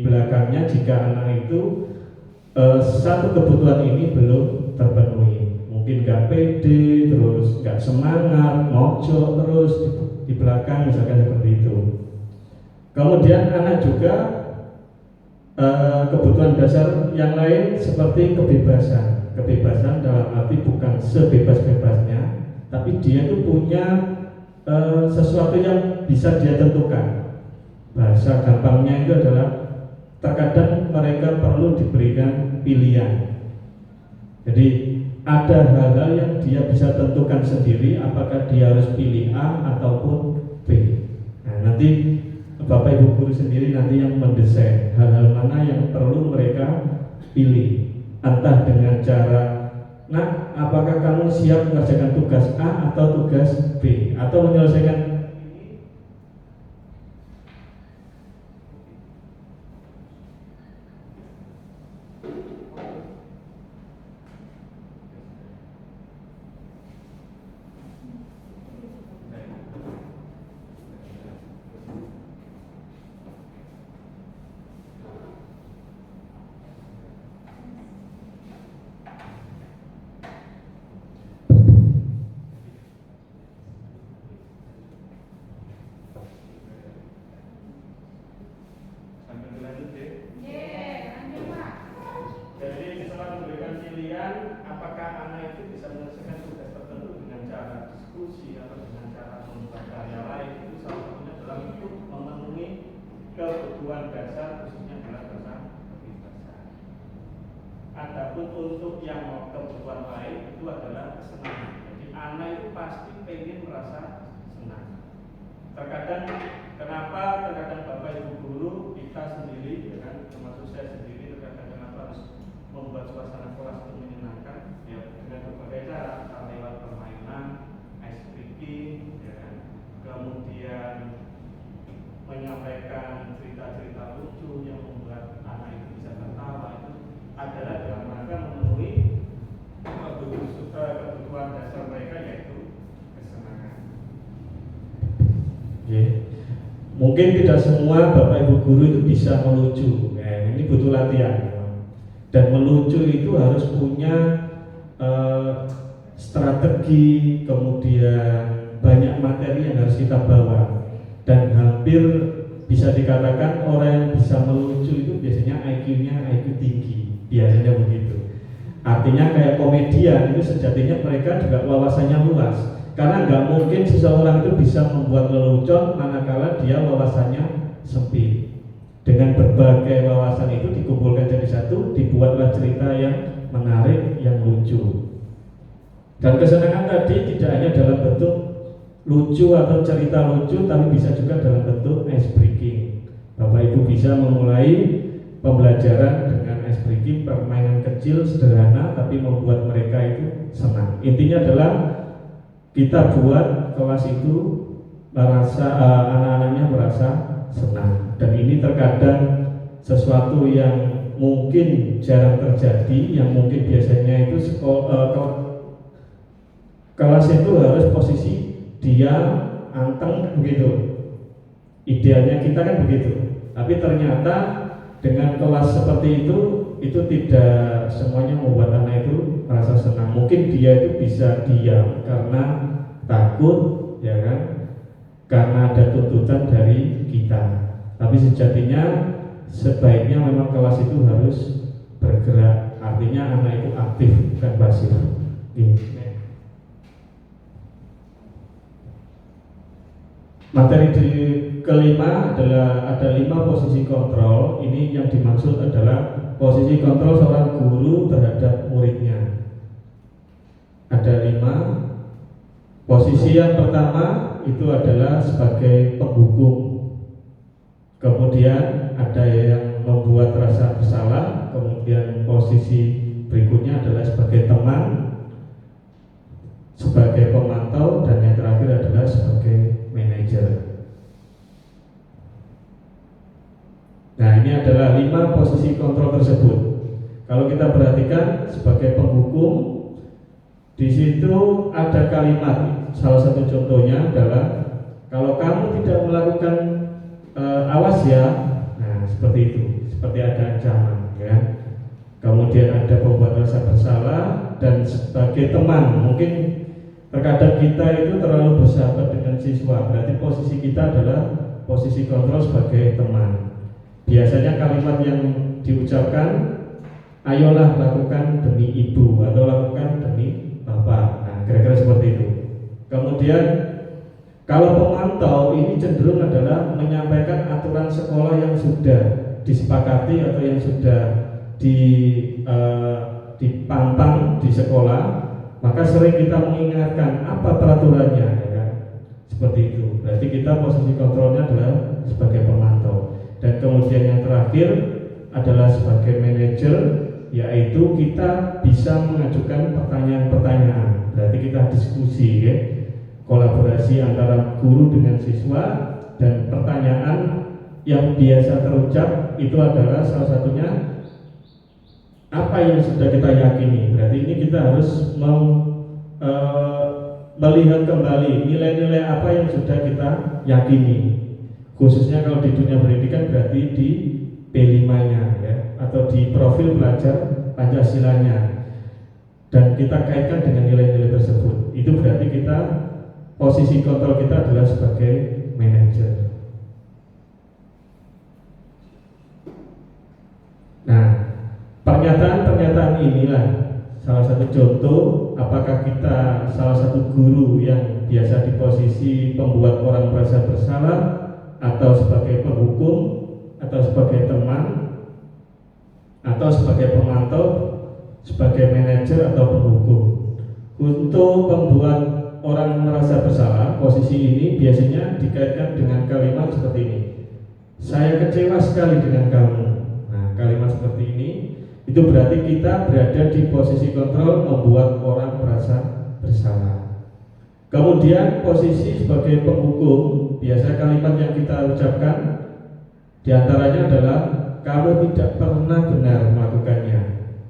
belakangnya jika anak itu satu kebutuhan ini belum terpenuhi. Mungkin nggak pede, terus nggak semangat, mojok terus di belakang misalkan seperti itu. Kemudian anak juga kebutuhan dasar yang lain seperti kebebasan. Kebebasan dalam arti bukan sebebas-bebasnya, tapi dia itu punya sesuatu yang bisa dia tentukan. Bahasa gampangnya itu adalah terkadang mereka perlu diberikan pilihan. Jadi ada hal-hal yang dia bisa tentukan sendiri, apakah dia harus pilih A ataupun B. Nah, nanti Bapak Ibu guru sendiri nanti yang mendesain hal-hal mana yang perlu mereka pilih. Entah dengan cara, nah apakah kamu siap mengerjakan tugas A atau tugas B, atau menyelesaikan kebutuhan dasar khususnya adalah tentang kebebasan. Adapun untuk yang kebutuhan lain itu adalah kesenangan. Jadi anak itu pasti pengen merasa senang. Terkadang Bapak Ibu guru kita sendiri, ya kan, termasuk saya sendiri, terkadang kenapa harus membuat suasana kelas itu menyenangkan, ya dengan berbagai cara, lewat permainan, ice breaking, ya kan, kemudian menyampaikan cerita-cerita lucu yang membuat anak itu bisa tertawa, itu adalah dalam rangka memenuhi kebutuhan dasar mereka, yaitu kesenangan. Mungkin tidak semua Bapak Ibu guru itu bisa melucu, ini butuh latihan. Dan melucu itu harus punya strategi, kemudian banyak materi yang harus kita bawa. Dan hampir bisa dikatakan orang yang bisa melucu itu biasanya IQ-nya IQ tinggi, biasanya begitu. Artinya kayak komedian itu sejatinya mereka juga wawasannya luas, karena nggak mungkin seseorang itu bisa membuat lelucon manakala dia wawasannya sempit. Dengan berbagai wawasan itu dikumpulkan jadi satu, dibuatlah cerita yang menarik, yang lucu. Dan kesenangan tadi tidak hanya dalam bentuk lucu atau cerita lucu, tapi bisa juga dalam bentuk ice breaking. Bapak Ibu bisa memulai pembelajaran dengan ice breaking, permainan kecil sederhana tapi membuat mereka itu senang. Intinya adalah kita buat kelas itu merasa anak-anaknya merasa senang. Dan ini terkadang sesuatu yang mungkin jarang terjadi, yang mungkin biasanya itu kelas itu harus posisi diam, anteng begitu. Idealnya kita kan begitu. Tapi ternyata dengan kelas seperti itu tidak semuanya membuat anak itu merasa senang. Mungkin dia itu bisa diam karena takut, ya kan? Karena ada tuntutan dari kita. Tapi sejatinya sebaiknya memang kelas itu harus bergerak. Artinya anak itu aktif, bukan pasif. Materi kelima adalah ada 5 posisi kontrol. Ini yang dimaksud adalah posisi kontrol seorang guru terhadap muridnya. Ada 5. Posisi yang pertama itu adalah sebagai penghukum. Kemudian ada yang membuat rasa bersalah, kemudian posisi berikutnya adalah sebagai teman, sebagai pemantau, dan yang terakhir adalah sebagai manajer. Nah, ini adalah 5 posisi kontrol tersebut. Kalau kita perhatikan sebagai penghukum, di situ ada kalimat. Salah satu contohnya adalah kalau kamu tidak melakukan awas ya, nah seperti itu, seperti ada ancaman, ya. Kemudian ada pembuat rasa bersalah, dan sebagai teman, mungkin terkadang kita itu terlalu bersahabat dengan siswa, berarti posisi kita adalah posisi kontrol sebagai teman. Biasanya kalimat yang diucapkan, ayolah lakukan demi ibu atau lakukan demi bapak. Nah, kira-kira seperti itu. Kemudian kalau pemantau ini cenderung adalah menyampaikan aturan sekolah yang sudah disepakati atau yang sudah dipantang di sekolah, maka sering kita mengingatkan apa peraturannya, ya kan? Seperti itu. Berarti kita posisi kontrolnya adalah sebagai pemantau. Dan kemudian yang terakhir adalah sebagai manajer, yaitu kita bisa mengajukan pertanyaan-pertanyaan. Berarti kita diskusi, ya, kolaborasi antara guru dengan siswa, dan pertanyaan yang biasa terucap itu adalah salah satunya apa yang sudah kita yakini. Berarti ini kita harus melihat kembali nilai-nilai apa yang sudah kita yakini. Khususnya kalau di dunia pendidikan berarti di P5-nya, ya, atau di profil pelajar Pancasilanya, dan kita kaitkan dengan nilai-nilai tersebut. Itu berarti kita posisi kontrol kita adalah sebagai manajer. Nah, pernyataan-pernyataan inilah salah satu contoh apakah kita salah satu guru yang biasa di posisi pembuat orang merasa bersalah, atau sebagai penghukum, atau sebagai teman, atau sebagai pemantau, sebagai manajer atau penghukum. Untuk membuat orang merasa bersalah, posisi ini biasanya dikaitkan dengan kalimat seperti ini. Saya kecewa sekali dengan kamu. Nah, kalimat seperti ini itu berarti kita berada di posisi kontrol membuat orang merasa bersalah. Kemudian posisi sebagai penghukum, biasa kalimat yang kita ucapkan diantaranya adalah kamu tidak pernah benar melakukannya.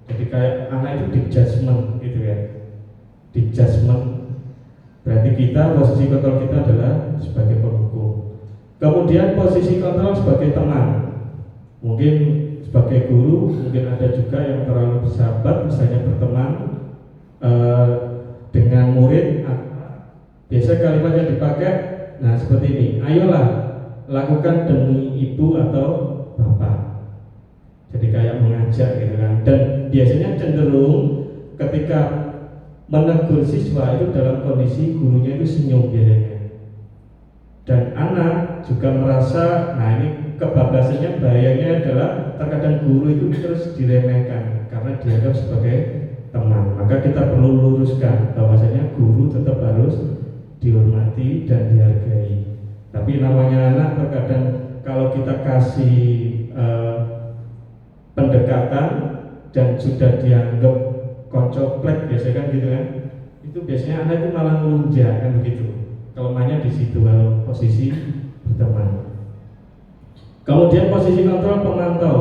Jadi kayak anak itu di judgment gitu ya, di judgment. Berarti kita posisi kontrol kita adalah sebagai penghukum. Kemudian posisi kontrol sebagai teman, mungkin sebagai guru, mungkin ada juga yang terlalu bersahabat, misalnya berteman dengan murid. Biasa kalimat yang dipakai, nah seperti ini, ayolah lakukan demi ibu atau bapak. Jadi kayak mengajak gitu kan. Dan biasanya cenderung ketika menegur siswa itu dalam kondisi gurunya itu senyum biasanya. Dan anak juga merasa, nah ini kebablasannya, bahayanya adalah terkadang guru itu terus diremehkan karena dianggap sebagai teman. Maka kita perlu luruskan bahwasanya guru tetap harus dihormati dan dihargai. Tapi namanya anak, terkadang kalau kita kasih pendekatan dan sudah dianggap koncoplek, biasanya kan gitu kan, itu biasanya anak itu malah melunjak kan begitu. Kelemahannya di situ kalau posisi berteman. Kemudian posisi kontrol pemantau.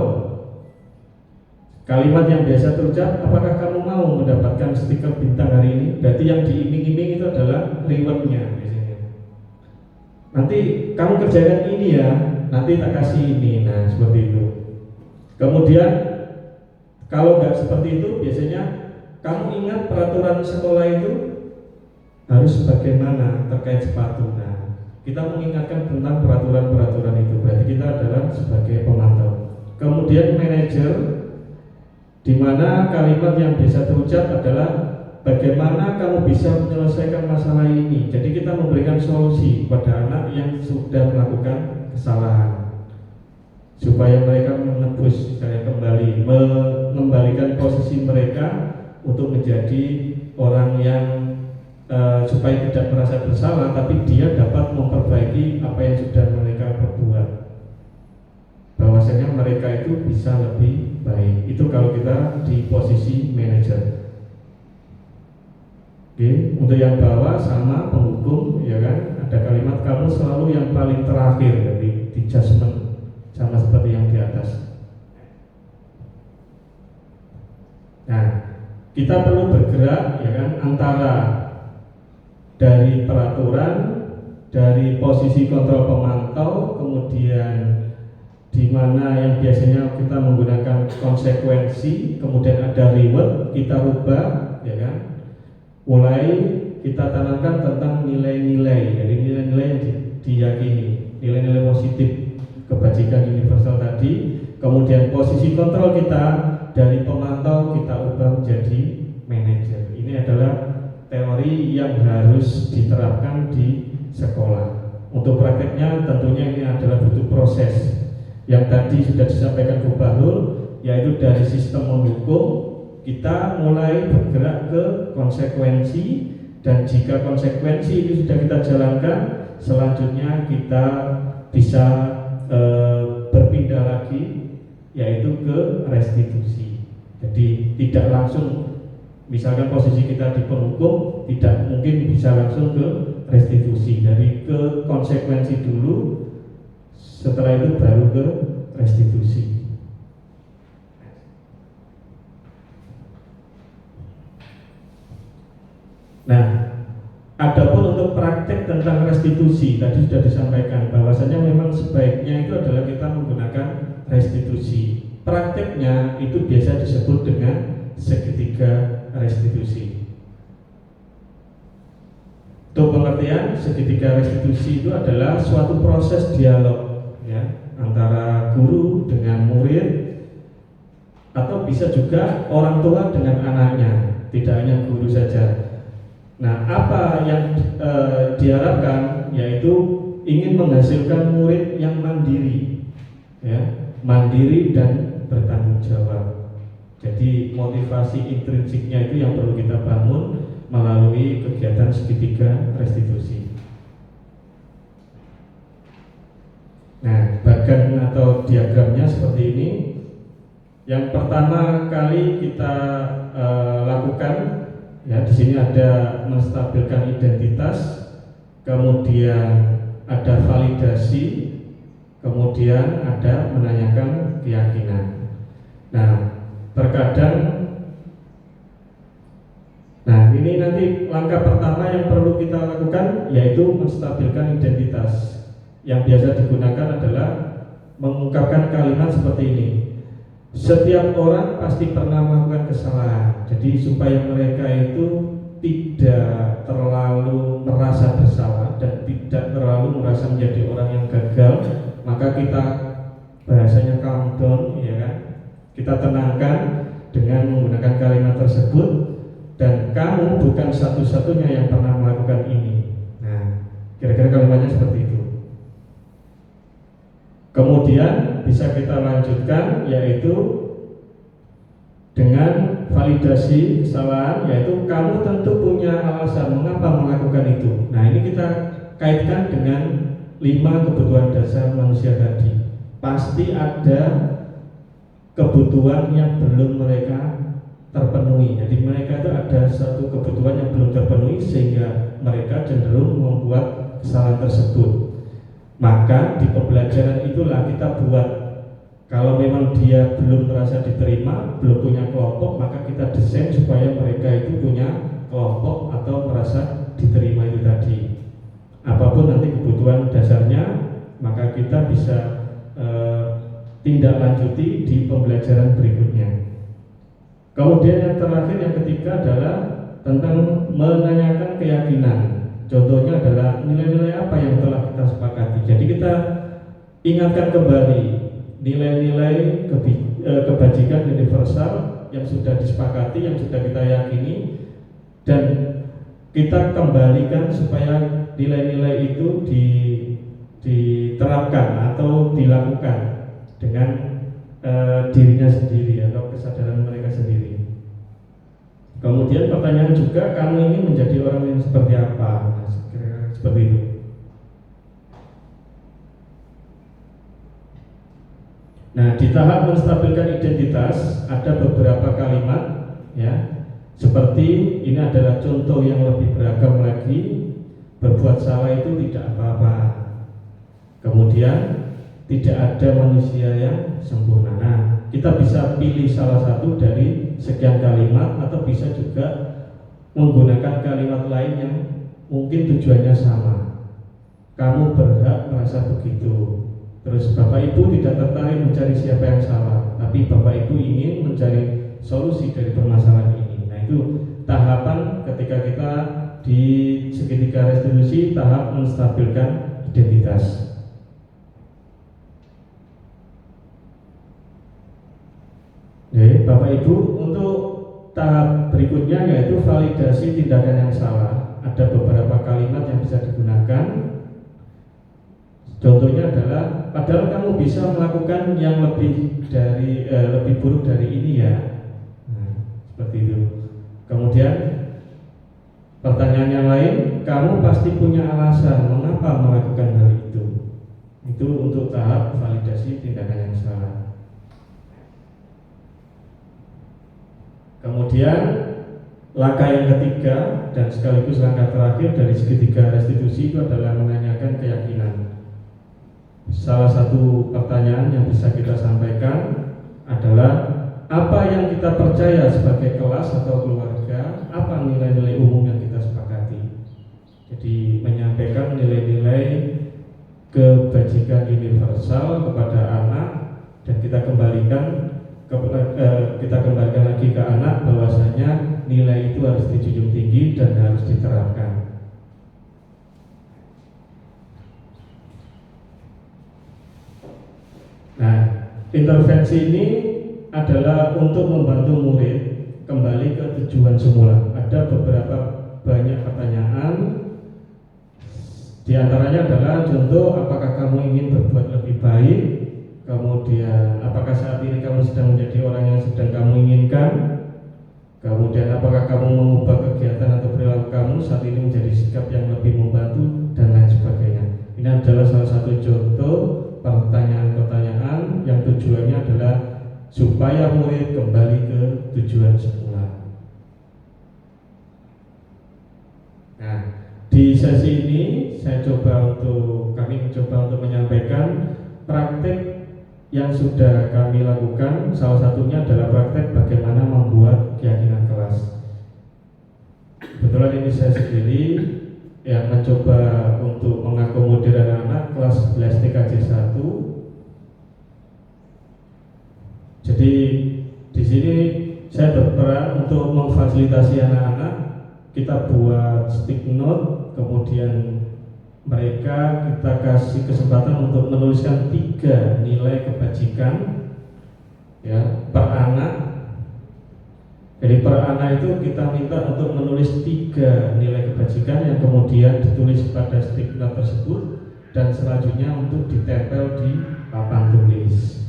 Kalimat yang biasa terucap, apakah kamu mau mendapatkan stiker bintang hari ini? Berarti yang diiming-iming itu adalah rewardnya biasanya. Nanti kamu kerjakan ini ya, nanti tak kasih ini. Nah seperti itu. Kemudian kalau nggak seperti itu, biasanya kamu ingat peraturan sekolah itu harus bagaimana terkait sepatu. Nah kita mengingatkan tentang peraturan-peraturan itu. Berarti kita adalah sebagai pemantau. Kemudian manajer, di mana kalimat yang bisa terucap adalah bagaimana kamu bisa menyelesaikan masalah ini. Jadi kita memberikan solusi kepada anak yang sudah melakukan kesalahan, supaya mereka menebus, misalnya kembali, mengembalikan posisi mereka untuk menjadi orang yang supaya tidak merasa bersalah, tapi dia dapat memperbaiki apa yang sudah mereka perbuat. Bahwasanya biasanya mereka itu bisa lebih baik. Itu kalau kita di posisi manajer. Oke, untuk yang bawah sama penghukum, ya kan, ada kalimat kamu selalu yang paling terakhir, jadi di judgment, sama seperti yang di atas. Nah, kita perlu bergerak, ya kan, antara dari peraturan, dari posisi kontrol pemantau, kemudian di mana yang biasanya kita menggunakan konsekuensi, kemudian ada reward, kita rubah, ya kan. Mulai kita tanamkan tentang nilai-nilai, jadi nilai-nilai yang diyakini, nilai-nilai positif kebajikan universal tadi. Kemudian posisi kontrol kita dari pemantau kita ubah menjadi manajer. Ini adalah teori yang harus diterapkan di sekolah. Untuk prakteknya tentunya ini adalah butuh proses. Yang tadi sudah disampaikan Bu Bahlul, yaitu dari sistem mendukung kita mulai bergerak ke konsekuensi, dan jika konsekuensi itu sudah kita jalankan, selanjutnya kita bisa berpindah lagi, yaitu ke restitusi. Jadi tidak langsung, misalkan posisi kita di penghukum, tidak mungkin bisa langsung ke restitusi. Dari ke konsekuensi dulu, setelah itu baru ke restitusi. Nah, adapun untuk praktek tentang restitusi tadi sudah disampaikan bahwasanya memang sebaiknya itu adalah kita menggunakan restitusi. Prakteknya itu biasa disebut dengan segitiga restitusi. Untuk pengertian, segitiga restitusi itu adalah suatu proses dialog, ya, antara guru dengan murid, atau bisa juga orang tua dengan anaknya, tidak hanya guru saja. Nah, apa yang diharapkan yaitu ingin menghasilkan murid yang mandiri, ya, mandiri dan bertanggung jawab. Jadi motivasi intrinsiknya itu yang perlu kita bangun melalui kegiatan segitiga restitusi. Nah, bagan atau diagramnya seperti ini. Yang pertama kali kita lakukan, ya, di sini ada menstabilkan identitas, kemudian ada validasi, kemudian ada menanyakan keyakinan. Nah, terkadang, nah ini nanti langkah pertama yang perlu kita lakukan yaitu menstabilkan identitas. Yang biasa digunakan adalah mengungkapkan kalimat seperti ini. Setiap orang pasti pernah melakukan kesalahan. Jadi supaya mereka itu tidak terlalu merasa bersalah dan tidak terlalu merasa menjadi orang yang gagal, maka kita bahasanya calm down, ya kan? Kita tenangkan dengan menggunakan kalimat tersebut, dan kamu bukan satu-satunya yang pernah melakukan ini. Nah, kira-kira kalimatnya seperti itu. Kemudian bisa kita lanjutkan yaitu dengan validasi kesalahan, yaitu kamu tentu punya alasan mengapa melakukan itu. Nah, ini kita kaitkan dengan 5 kebutuhan dasar manusia tadi. Pasti ada kebutuhan yang belum mereka terpenuhi. Jadi mereka itu ada satu kebutuhan yang belum terpenuhi sehingga mereka cenderung membuat kesalahan tersebut. Maka di pembelajaran itulah kita buat, kalau memang dia belum merasa diterima, belum punya kelompok, maka kita desain supaya mereka itu punya kelompok atau merasa diterima itu tadi. Apapun nanti kebutuhan dasarnya, maka kita bisa tindak lanjuti di pembelajaran berikutnya. Kemudian yang terakhir, yang ketiga adalah tentang menanyakan keyakinan. Contohnya adalah nilai-nilai apa yang telah kita sepakati. Jadi kita ingatkan kembali nilai-nilai kebajikan universal yang sudah disepakati, yang sudah kita yakini, dan kita kembalikan supaya nilai-nilai itu diterapkan atau dilakukan dengan dirinya sendiri atau kesadaran mereka sendiri. Kemudian pertanyaan juga, kamu ini menjadi orang yang seperti apa? Nah, seperti itu. Nah, di tahap menstabilkan identitas ada beberapa kalimat ya. Seperti ini adalah contoh yang lebih beragam lagi. Berbuat salah itu tidak apa-apa. Kemudian tidak ada manusia yang sempurna. Nah, kita bisa pilih salah satu dari sekian kalimat atau bisa juga menggunakan kalimat lain yang mungkin tujuannya sama. Kamu berhak merasa begitu. Terus Bapak Ibu tidak tertarik mencari siapa yang salah, tapi Bapak Ibu ingin mencari solusi dari permasalahan ini. Nah, itu tahapan ketika kita di segitiga restitusi, tahap menstabilkan identitas. Bapak Ibu, untuk tahap berikutnya yaitu validasi tindakan yang salah. Ada beberapa kalimat yang bisa digunakan. Contohnya adalah, padahal kamu bisa melakukan yang lebih buruk dari ini ya. Nah, seperti itu. Kemudian pertanyaan yang lain, kamu pasti punya alasan mengapa melakukan hal itu. Itu untuk tahap validasi tindakan yang salah. Kemudian langkah yang ketiga dan sekaligus langkah terakhir dari segitiga restitusi itu adalah menanyakan keyakinan. Salah satu pertanyaan yang bisa kita sampaikan adalah apa yang kita percaya sebagai kelas atau keluarga, apa nilai-nilai umum yang kita sepakati. Jadi menyampaikan nilai-nilai kebajikan universal kepada anak dan kita kembalikan lagi ke anak bahwasanya nilai itu harus dijunjung tinggi dan harus diterapkan. Nah, intervensi ini adalah untuk membantu murid kembali ke tujuan semula. Ada beberapa banyak pertanyaan. Di antaranya adalah contoh, apakah kamu ingin berbuat lebih baik? Kemudian, apakah saat ini kamu sedang menjadi orang yang sedang kamu inginkan? Kemudian, apakah kamu mengubah kegiatan atau perilaku kamu saat ini menjadi sikap yang lebih membantu dan lain sebagainya. Ini adalah salah satu contoh pertanyaan-pertanyaan yang tujuannya adalah supaya murid kembali ke tujuan semula. Nah, di sesi ini kami mencoba untuk menyampaikan praktik yang sudah kami lakukan. Salah satunya adalah praktek bagaimana membuat keyakinan kelas. Kebetulan ini saya sendiri yang mencoba untuk mengakomodir anak-anak kelas 11 TKJ 1. Jadi di sini saya berperan untuk memfasilitasi anak-anak. Kita buat stick note, kemudian mereka kita kasih kesempatan untuk menuliskan 3 nilai kebajikan ya per anak. Jadi per anak itu kita minta untuk menulis 3 nilai kebajikan yang kemudian ditulis pada stick note tersebut dan selanjutnya untuk ditempel di papan tulis.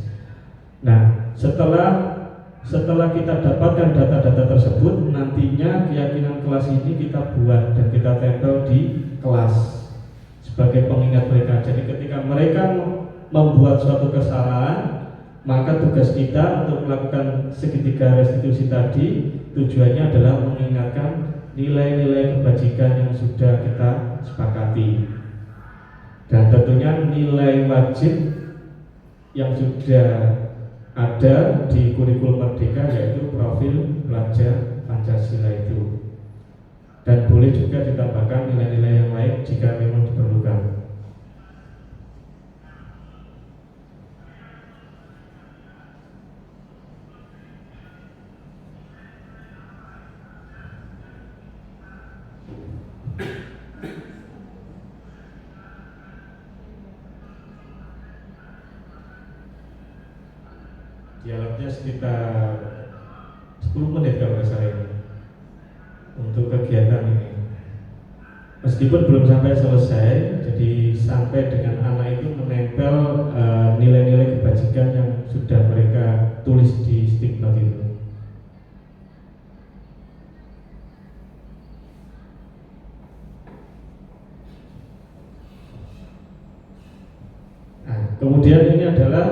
Nah, setelah kita dapatkan data-data tersebut, nantinya keyakinan kelas ini kita buat dan kita tempel di kelas sebagai pengingat mereka. Jadi ketika mereka membuat suatu kesalahan, maka tugas kita untuk melakukan segitiga restitusi tadi tujuannya adalah mengingatkan nilai-nilai kebajikan yang sudah kita sepakati dan tentunya nilai wajib yang sudah ada di kurikulum Merdeka, yaitu profil pelajar Pancasila itu. Dan boleh juga ditambahkan nilai-nilai yang lain jika memang diperlukan. Dialognya sekitar 10 menit kalau nggak salah ini untuk kegiatan ini. Meskipun belum sampai selesai, jadi sampai dengan anak itu menempel nilai-nilai kebajikan yang sudah mereka tulis di stick note itu. Nah, kemudian ini adalah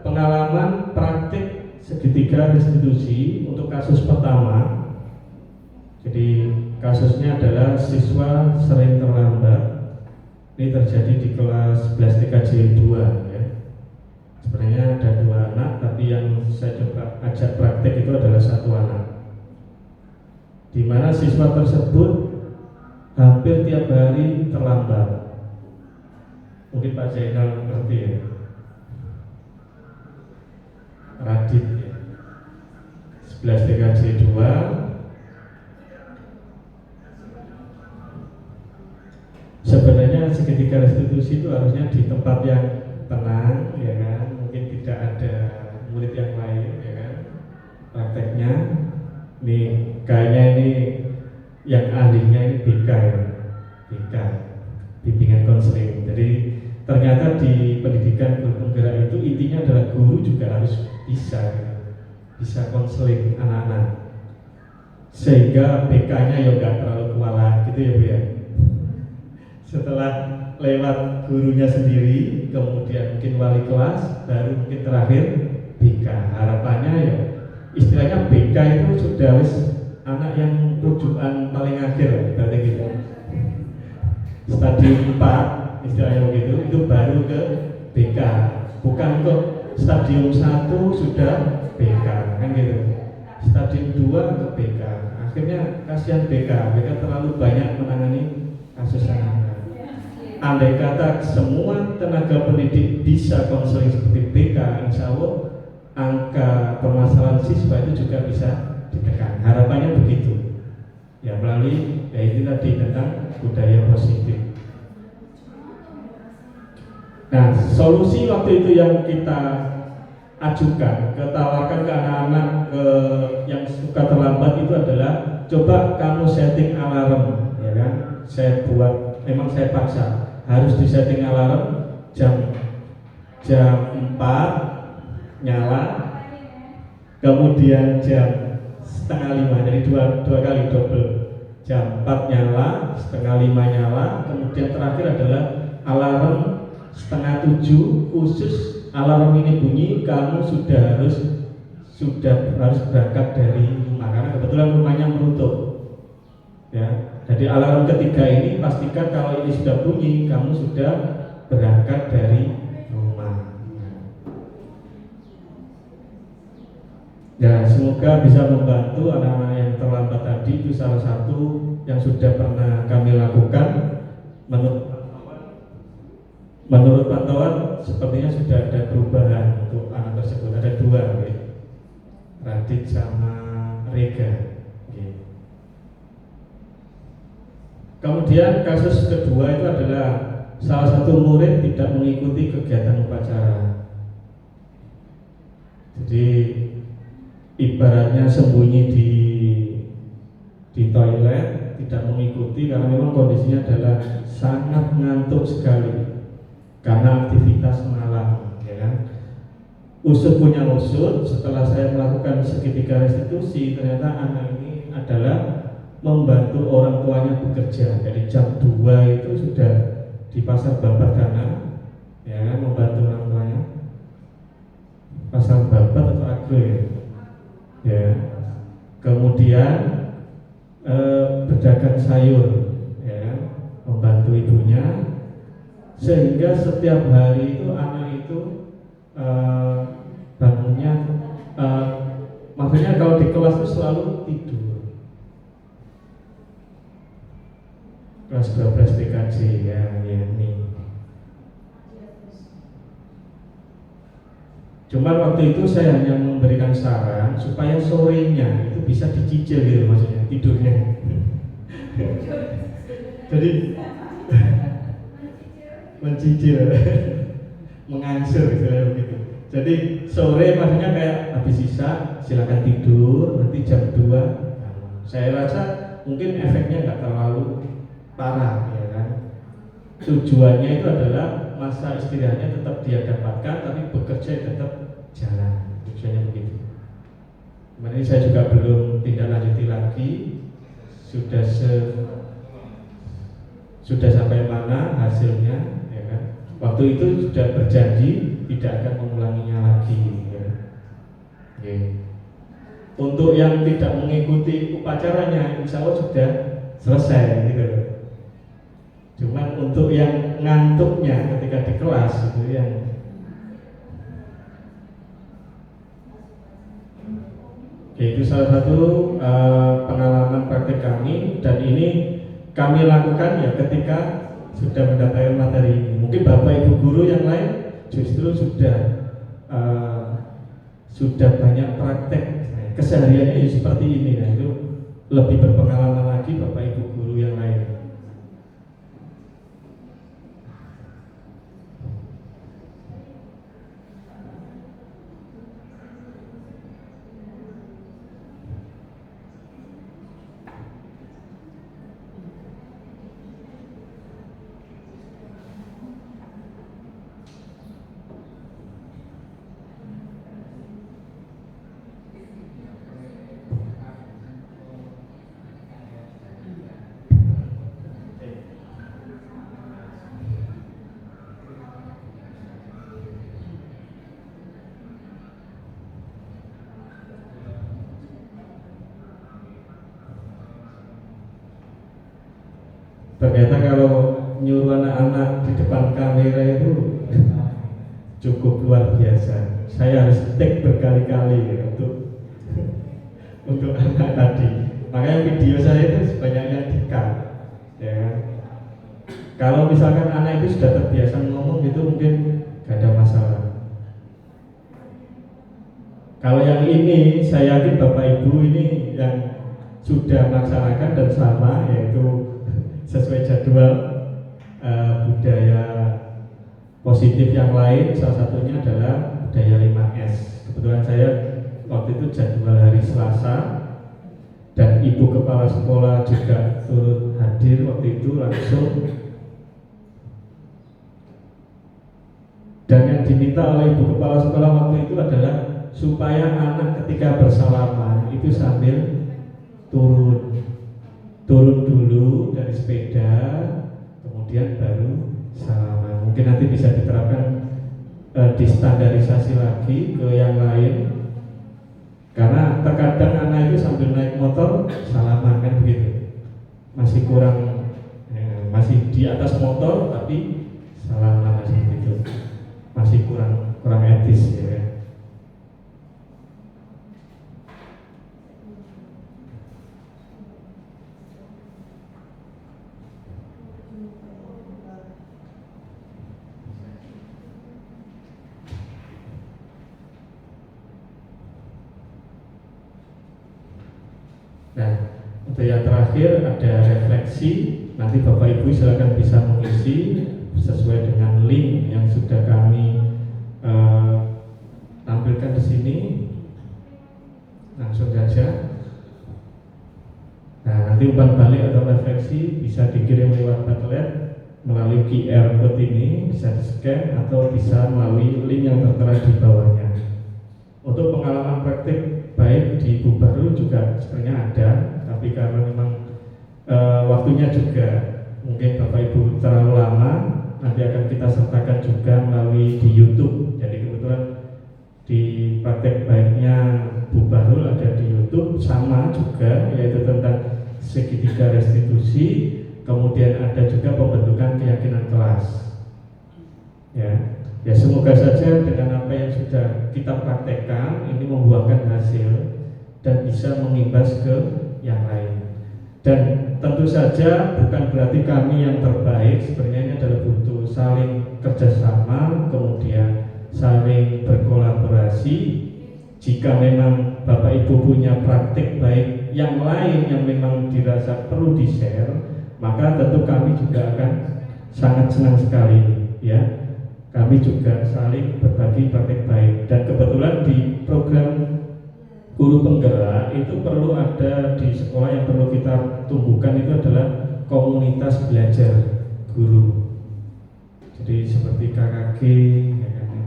pengalaman praktik segitiga restitusi untuk kasus pertama. Jadi kasusnya adalah siswa sering terlambat. Ini terjadi di kelas 11 TKJ 2 ya. Sebenarnya ada 2 anak, tapi yang saya coba ajak praktik itu adalah 1 anak. Di mana siswa tersebut hampir tiap hari terlambat. Mungkin Pak Zainal ngerti ya. Radit ya. 11 TKJ 2. Sebenarnya segitiga restitusi itu harusnya di tempat yang tenang, ya kan? Mungkin tidak ada murid yang lain, ya kan? Prakteknya, nih kayaknya ini yang ahlinya ini BK ya, BK, bimbingan konseling. Jadi ternyata di pendidikan guru penggerak itu intinya adalah guru juga harus bisa konseling anak-anak, sehingga BK-nya ya nggak terlalu kewalahan gitu ya Bu ya. Setelah lewat gurunya sendiri, kemudian mungkin wali kelas, baru mungkin terakhir BK. Harapannya ya istilahnya BK itu sudah anak yang rujukan paling akhir, berarti gitu. Stadium 4 istilahnya begitu, itu baru ke BK. Bukan kok stadium 1 sudah BK, kan gitu. Stadium 2 ke BK. Akhirnya kasihan BK terlalu banyak menangani kasus anak. Andai kata semua tenaga pendidik bisa konseling seperti BK, insya Allah angka permasalahan siswa itu juga bisa ditekan. Harapannya begitu. Ya melalui ya ini tadi tentang budaya positif. Nah, solusi waktu itu yang kita ajukan, tawarkan ke anak-anak yang suka terlambat itu adalah coba kamu setting alarm, ya kan? Saya buat, memang saya paksa harus disetting alarm jam 4 nyala, kemudian jam 4:30, jadi dua kali double. Jam 4 nyala, 4:30 nyala, kemudian terakhir adalah alarm 6:30 khusus alarm ini bunyi kamu sudah harus berangkat dari rumah karena kebetulan rumahnya menutup. Ya. Jadi alarm ketiga ini pastikan kalau ini sudah bunyi kamu sudah berangkat dari rumah. Ya semoga bisa membantu anak-anak yang terlambat tadi. Itu salah satu yang sudah pernah kami lakukan. Menurut pantauan sepertinya sudah ada perubahan untuk anak tersebut. Ada 2 ya. Radit sama Rega. Kemudian kasus kedua itu adalah salah satu murid tidak mengikuti kegiatan upacara. Jadi ibaratnya sembunyi di toilet, tidak mengikuti karena memang kondisinya adalah sangat ngantuk sekali karena aktivitas malam, ya kan? Usut punya usut, setelah saya melakukan segitiga restitusi, ternyata anak ini adalah membantu orang tuanya bekerja. Dari jam 2 itu sudah di pasar Babat Dana, ya kan, membantu orang tuanya. Pasar Babat atau Agro ya. Kemudian berdagang sayur, ya, membantu ibunya, sehingga setiap hari itu anak itu bangunnya, maksudnya kalau di kelas itu selalu tidur. Kelas 12 TKJ ya ini. Cuman waktu itu saya hanya memberikan saran supaya sorenya itu bisa dicicil gitu maksudnya tidurnya. Jadi mencicil, mengangsur istilahnya begitu. Jadi sore maksudnya kayak habis sisa silakan tidur, nanti jam 2. Saya rasa mungkin efeknya nggak terlalu parah, ya kan. Tujuannya itu adalah masa istirahatnya tetap dia dapatkan, tapi bekerja tetap jalan. Tujuannya begitu. Ini saya juga belum tindak lanjuti lagi. Sudah sampai mana hasilnya, ya kan. Waktu itu sudah berjanji tidak akan mengulanginya lagi ya. Oke. Untuk yang tidak mengikuti upacaranya insya Allah sudah selesai gitu. Cuman untuk yang ngantuknya ketika di kelas itu yang itu salah satu pengalaman praktek kami, dan ini kami lakukan ya ketika sudah mendapatkan materi ini. Mungkin Bapak Ibu guru yang lain justru sudah banyak praktek kesehariannya ya seperti ini, nah itu lebih berpengalaman lagi Bapak Ibu guru yang lain. Ternyata kalau nyuruh anak-anak di depan kamera itu cukup luar biasa. Saya harus take berkali-kali ya, untuk anak tadi. Makanya video saya itu sebanyaknya di-cut, ya kan? Kalau misalkan anak itu sudah terbiasa ngomong itu mungkin gak ada masalah. Kalau yang ini saya yakin Bapak Ibu ini yang sudah melaksanakan dan sama, yaitu sesuai jadwal budaya positif yang lain, salah satunya adalah budaya 5S. Kebetulan saya waktu itu jadwal hari Selasa dan Ibu Kepala Sekolah juga turut hadir waktu itu langsung. Dan yang diminta oleh Ibu Kepala Sekolah waktu itu adalah supaya anak ketika bersalaman itu sambil turun dulu dari sepeda, kemudian baru salaman. Mungkin nanti bisa diterapkan distandarisasi lagi ke yang lain, karena terkadang anak itu sambil naik motor salaman kan begitu, masih kurang masih di atas motor tapi salaman masih begitu, masih kurang etis ya. Nah, untuk yang terakhir ada refleksi. Nanti Bapak Ibu silakan bisa mengisi sesuai dengan link yang sudah kami tampilkan di sini. Langsung saja. Nah, nanti umpan balik atau refleksi bisa dikirim lewat Padlet melalui QR code ini, bisa di-scan atau bisa melalui link yang tertera di bawahnya. Untuk pengalaman praktik baik di Ibu Baru juga sebenarnya ada, tapi karena memang waktunya juga mungkin Bapak Ibu terlalu lama, nanti akan kita sertakan juga melalui di YouTube. Jadi kebetulan di praktek baiknya Bu Bahrul ada di YouTube sama juga, yaitu tentang segitiga restitusi, kemudian ada juga pembentukan keyakinan kelas. Ya semoga saja dengan apa yang sudah kita praktekkan ini membuahkan hasil dan bisa mengimbas ke yang lain. Dan tentu saja bukan berarti kami yang terbaik, sebenarnya ini adalah butuh saling kerjasama, kemudian saling berkolaborasi. Jika memang Bapak Ibu punya praktik baik yang lain yang memang dirasa perlu di-share, maka tentu kami juga akan sangat senang sekali ya. Kami juga saling berbagi praktik baik, dan kebetulan di program guru penggerak itu perlu ada di sekolah yang perlu kita tumbuhkan itu adalah komunitas belajar guru. Jadi seperti KKG,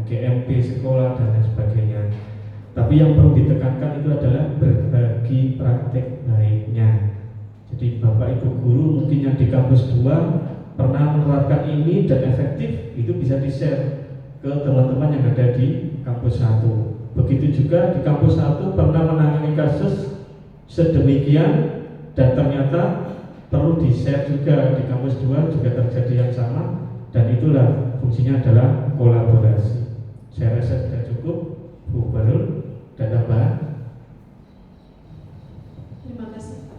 GMP sekolah dan lain sebagainya. Tapi yang perlu ditekankan itu adalah berbagi praktik baiknya. Jadi Bapak Ibu guru mungkin yang di kampus 2 pernah menerapkan ini dan efektif, itu bisa di-share ke teman-teman yang ada di kampus 1. Begitu juga di kampus 1 pernah menangani kasus sedemikian dan ternyata perlu di-share juga di kampus 2 juga terjadi yang sama, dan itulah fungsinya adalah kolaborasi. Saya rasa sudah cukup, Bu Barul, dan tambahan. Terima kasih.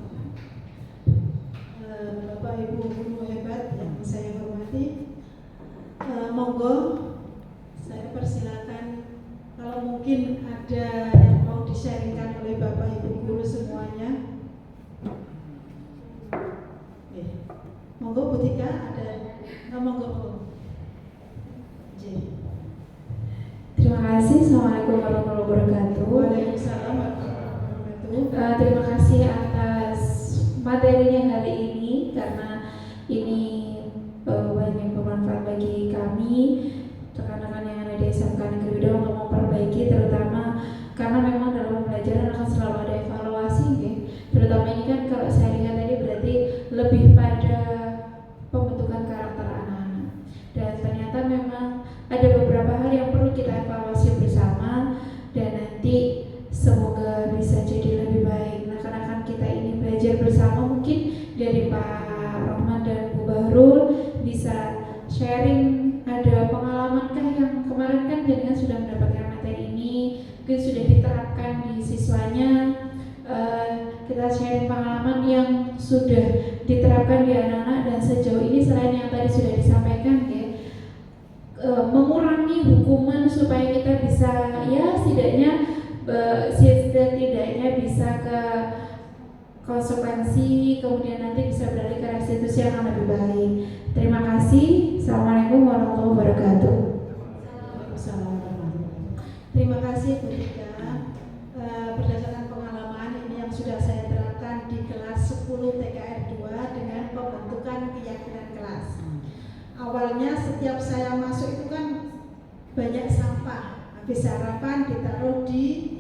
Bapak Ibu guru hebat yang saya hormati, monggo saya persilakan kalau mungkin ada yang mau di-sharingkan oleh Bapak Ibu guru semuanya. Monggo Bu Tika, ada monggo Bu. Terima kasih. Assalamualaikum warahmatullahi wabarakatuh. Waalaikumsalam warahmatullahi wabarakatuh. Terima kasih atas materinya hari ini, karena ini banyak bermanfaat bagi kami rekan-rekan yang ada di SMK Negeri Wida untuk memperbaiki, terutama karena memang dalam pembelajaran akan selalu ada evaluasi, ya. Terutama ini kan kalau saya lihat tadi berarti lebih pada pembentukan karakter anak-anak, dan ternyata memang ada beberapa hal yang perlu kita evaluasi bersama, dan nanti semoga bisa jadi lebih baik. Rekan-rekan kita ini belajar bersama, mungkin dari Pak Rahman dan Bu Bahrul bisa sharing, ada pengalaman kah yang kemarin kan jenengan sudah mendapatkan materi ini, mungkin sudah diterapkan di siswanya. Kita sharing pengalaman yang sudah diterapkan di anak-anak, dan sejauh ini selain yang tadi sudah disampaikan, ya, mengurangi hukuman supaya kita bisa, ya setidaknya bisa ke konsekuensi, kemudian nanti bisa beralih ke restitusi yang lebih baik. Terima kasih. Assalamualaikum warahmatullahi wabarakatuh. Terima kasih Bu Tika. Berdasarkan pengalaman ini yang sudah saya terapkan di kelas 10 TKR 2 dengan pembentukan keyakinan kelas. Awalnya setiap saya masuk itu kan banyak sampah, habis sarapan ditaruh di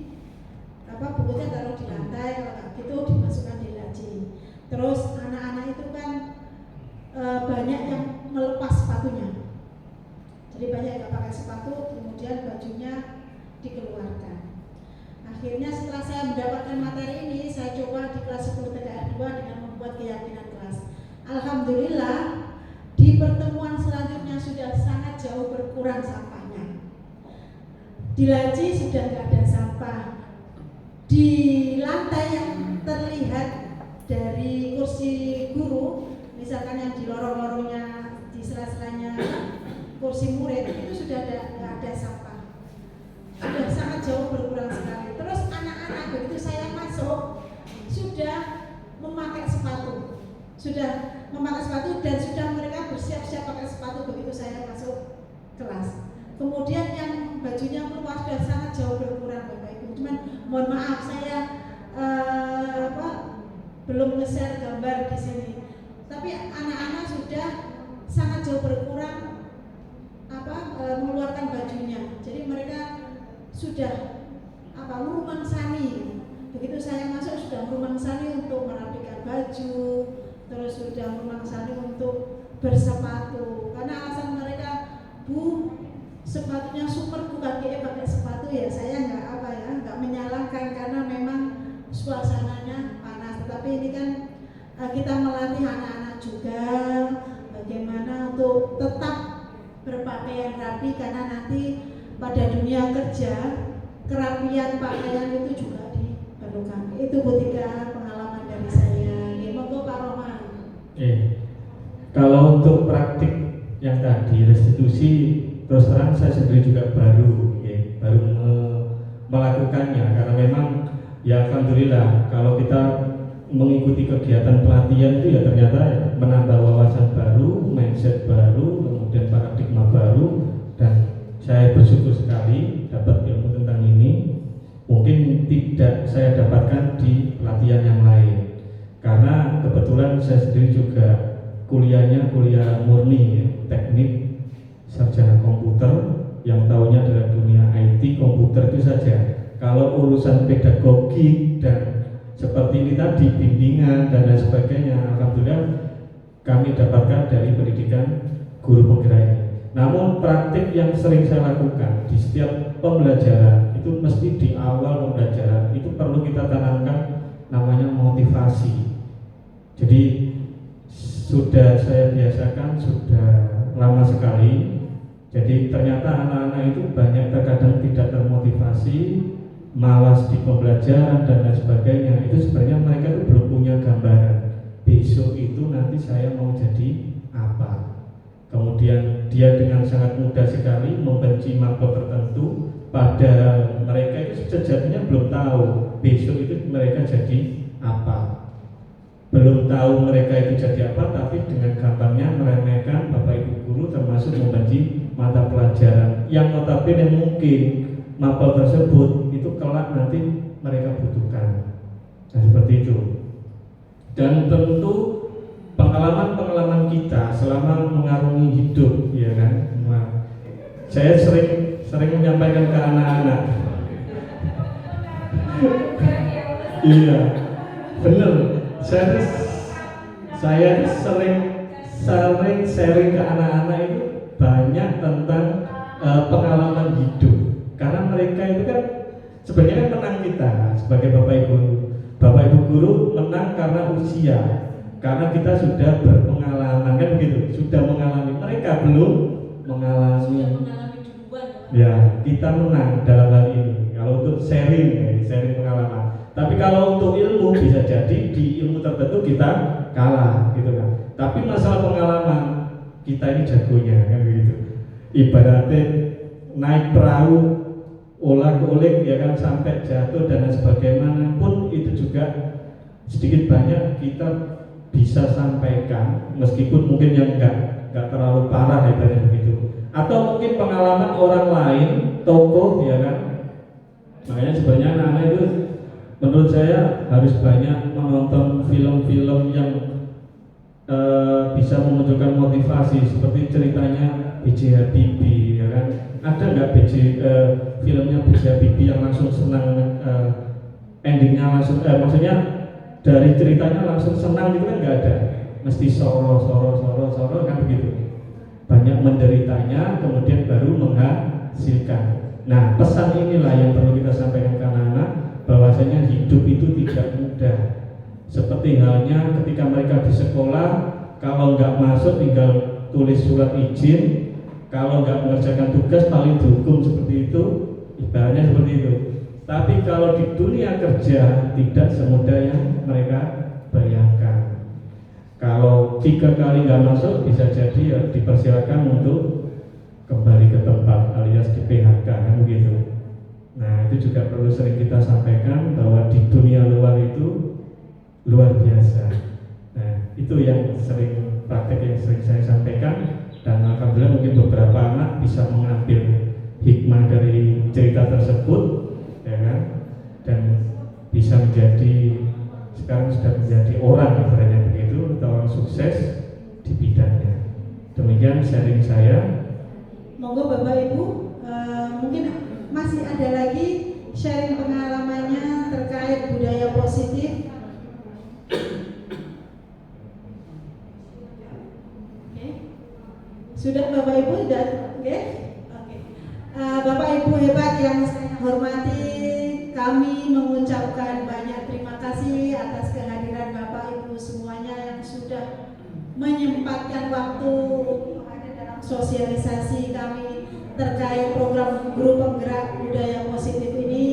bukunya taruh di lantai, kalau nggak gitu dimasukkan di laci. Terus anak-anak itu kan banyak yang melepas sepatunya, jadi banyak yang nggak pakai sepatu, kemudian bajunya dikeluarkan. Akhirnya setelah saya mendapatkan materi ini, saya coba di kelas 10 TKR 2 dengan membuat keyakinan kelas. Alhamdulillah di pertemuan selanjutnya sudah sangat jauh berkurang sampahnya. Di laci sudah nggak ada sampah. Di lantai yang terlihat dari kursi guru, misalkan yang di lorong-lorongnya, di sela-selanya kursi murid, itu sudah nggak ada sampah. Sudah sangat jauh berkurang sekali. Terus anak-anak begitu saya masuk sudah memakai sepatu, dan sudah mereka bersiap-siap pakai sepatu begitu saya masuk kelas. Kemudian yang bajunya keluar sudah sangat jauh berkurang, Bapak Ibu. Cuman mohon maaf saya belum nge-share gambar di sini. Tapi anak-anak sudah sangat jauh berkurang mengeluarkan bajunya. Jadi mereka sudah merumangsani. Begitu saya masuk sudah merumangsani untuk merapikan baju, terus sudah merumangsani untuk bersepatu. Karena alasan mereka, Bu, sepatunya super, bukan pakai sepatu, ya saya nggak menyalahkan karena memang suasananya panas. Tetapi ini kan kita melatih anak-anak juga bagaimana untuk tetap berpakaian rapi, karena nanti pada dunia kerja kerapian pakaian itu juga diperlukan. Itu Bu Tika pengalaman dari saya. Monggo Pak Roman. Kalau untuk praktik yang tadi restitusi, terus terang saya sendiri juga baru melakukannya, karena memang ya alhamdulillah kalau kita mengikuti kegiatan pelatihan itu ya ternyata menambah wawasan baru, mindset baru, kemudian paradigma baru, dan saya bersyukur sekali dapat ilmu tentang ini. Mungkin tidak saya dapatkan di pelatihan yang lain, karena kebetulan saya sendiri juga kuliahnya kuliah murni, teknik sarjana komputer, yang tahunya adalah dunia IT komputer itu saja. Kalau urusan pedagogi dan seperti ini tadi, bimbingan dan lain sebagainya, alhamdulillah kami dapatkan dari pendidikan guru penggerak ini. Namun praktik yang sering saya lakukan di setiap pembelajaran itu mesti di awal pembelajaran itu perlu kita tanamkan namanya motivasi. Jadi sudah saya biasakan sudah lama sekali. Jadi ternyata anak-anak itu banyak terkadang tidak termotivasi, malas di pembelajaran dan lain sebagainya. Itu sebenarnya mereka itu belum punya gambaran besok itu nanti saya mau jadi apa. Kemudian dia dengan sangat mudah sekali membenci mapel tertentu, padahal mereka itu sejatinya belum tahu besok itu mereka jadi apa. Belum tahu mereka itu jadi apa, tapi dengan gampangnya meremehkan Bapak Ibu guru, termasuk membenci mata pelajaran yang notabene mungkin mapel tersebut itu kelak nanti mereka butuhkan. Nah seperti itu. Dan tentu pengalaman-pengalaman kita selama mengarungi hidup, ya kan. Nah, saya sering menyampaikan ke anak-anak. Iya, benar. Saya sering sharing ke anak-anak itu banyak tentang pengalaman hidup, karena mereka itu kan sebenarnya kan menang kita sebagai Bapak Ibu guru menang karena usia, karena kita sudah berpengalaman kan begitu, sudah mengalami, mereka belum mengalami. Ya, kita menang dalam hal ini kalau untuk sharing pengalaman. Tapi kalau untuk ilmu bisa jadi di ilmu tertentu kita kalah gitu kan. Tapi masalah pengalaman kita ini jagonya kan begitu. Ibaratnya naik perahu olak-olik ya kan sampai jatuh dan lain sebagainya pun itu juga sedikit banyak kita bisa sampaikan, meskipun mungkin yang enggak terlalu parah ibaratnya begitu. Atau mungkin pengalaman orang lain, tokoh ya kan. Makanya sebenarnya anak-anak itu menurut saya harus banyak menonton film-film yang bisa memunculkan motivasi, seperti ceritanya B.J. Habibie ya kan. Ada nggak filmnya B.J. Habibie yang langsung senang, endingnya langsung maksudnya dari ceritanya langsung senang gitu kan nggak ada, mesti soro kan begitu. Banyak menderitanya kemudian baru menghasilkan. Nah pesan inilah yang perlu kita sampaikan ke anak-anak, bahwasanya hidup itu tidak mudah. Seperti halnya ketika mereka di sekolah, kalau nggak masuk tinggal tulis surat izin, kalau nggak mengerjakan tugas paling dihukum seperti itu, ibaratnya seperti itu. Tapi kalau di dunia kerja tidak semudah yang mereka bayangkan. Kalau 3 kali nggak masuk bisa jadi ya dipersilakan untuk kembali ke tempat alias di PHK kan begitu. Nah itu juga perlu sering kita sampaikan bahwa di dunia luar itu luar biasa. Nah itu yang praktek yang sering saya sampaikan, dan alhamdulillah mungkin beberapa anak bisa mengambil hikmah dari cerita tersebut ya kan, dan bisa menjadi sekarang sudah menjadi orang ibaratnya begitu, atau orang sukses di bidangnya. Demikian sharing saya. Monggo Bapak Ibu, mungkin masih ada lagi sharing pengalamannya terkait budaya positif. Sudah Bapak Ibu sudah? Oke. Bapak Ibu hebat yang saya hormati, kami mengucapkan banyak terima kasih atas kehadiran Bapak Ibu semuanya yang sudah menyempatkan waktu ada dalam sosialisasi kami terkait program guru penggerak budaya positif ini.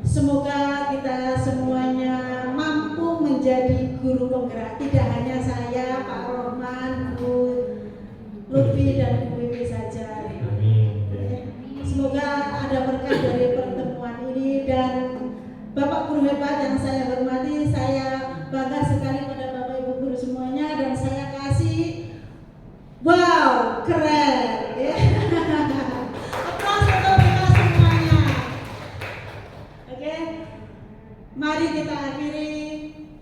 Semoga kita semuanya mampu menjadi guru penggerak, tidak hanya saya, Pak Rohman, Bu Lutfi dan Bu Wiwi saja. Amin. Semoga ada berkah dari pertemuan ini, dan Bapak guru hebat yang saya hormati, saya bangga sekali pada Bapak Ibu guru semuanya, dan saya kasih wow, keren. Aplaus untuk kita semuanya. Oke. Mari kita akhiri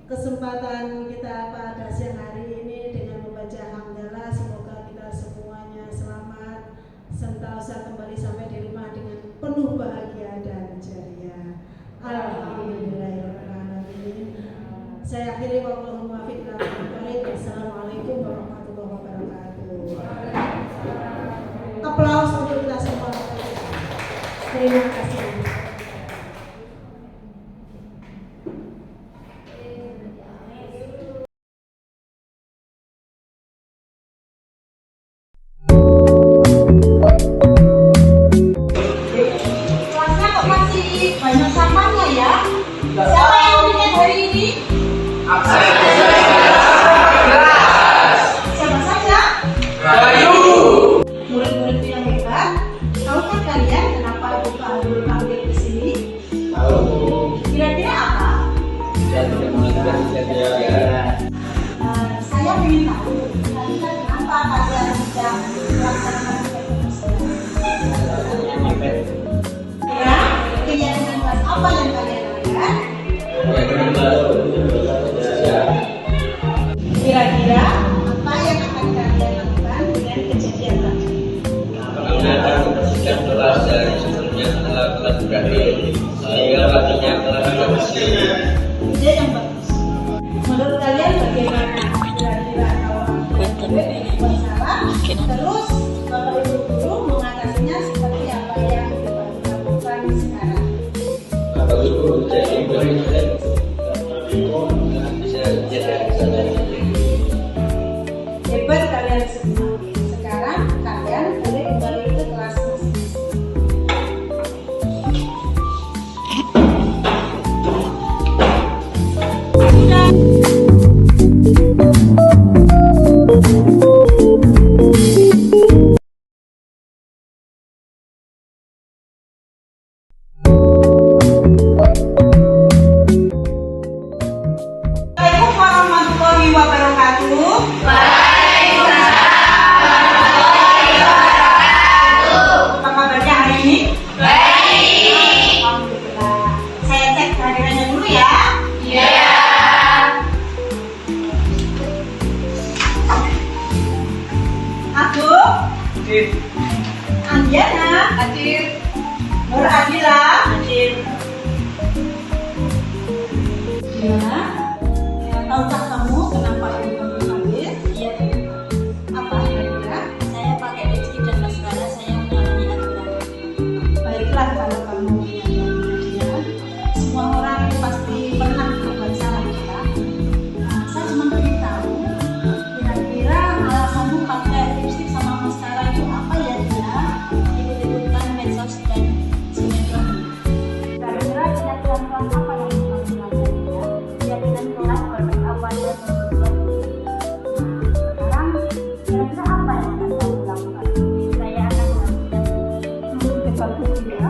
kesempatan kita pada siang hari ini dengan membaca hamdalah. Semoga kita semuanya selamat sentosa kembali sampai di rumah dengan penuh bahagia dan ceria. Alhamdulillahirrahmanirrahim. Saya akhiri wallahul muwaffiq ila aqwamit thoriq. Wassalamualaikum warahmatullahi wabarakatuh. Terima kasih. Kelasnya kok masih banyak sampahnya ya? Siapa yang bikin hari ini? Siapa saja? Murid-murid yang hebat. Tahukah kalian kenapa Ibu Adul panggil ke sini? Kira-kira apa? Saya ingin tahu kira-kira kenapa kalian tidak melaksanakan tugas. Ya, kegiatan kelas apa yang kalian lakukan? Kira-kira apa yang akan kalian lakukan dengan kejadian tadi? Membersihkan kelas dari sebelumnya setelah kelas berakhir sehingga waktunya kelas bersih. Ide yang bagus. Menurut kalian bagaimana? Kira-kira kalau buat salah, terus Bapak Ibu guru mengatasinya seperti apa yang dilakukan sekarang? Bapak Ibu jadi murid bisa jadi kesadaran. Hebat kalian semua. Sekarang kalian boleh kembali ke kelas masing-masing. Assalamualaikum warahmatullahi wabarakatuh. Apa kabarnya hari ini? Baik. Alhamdulillah. Saya cek kehadirannya dulu ya. Iya. Aku. Andiana. Hadir. Nur Adila. Hadir. Ya, tahukah kamu kenapa ini kamu hadir? Iya. Apa kira-kira? Saya pakai lipstick dan maskara, saya mengalami aturan. Baiklah kalau kamu menyadari, semua orang pasti pernah berbuat salah ya. Saya cuma ingin tahu kira-kira alasanmu pakai lipstick sama maskara itu apa ya dia? Ikut-ikutan medsos dan sinetron. Kira-kira kegiatan kelas apa yang kamu pelajari ya? Kegiatan kelas berapa dan Sekarang kira-kira apa yang akan kamu lakukan? saya akan melakukan Bagus ya.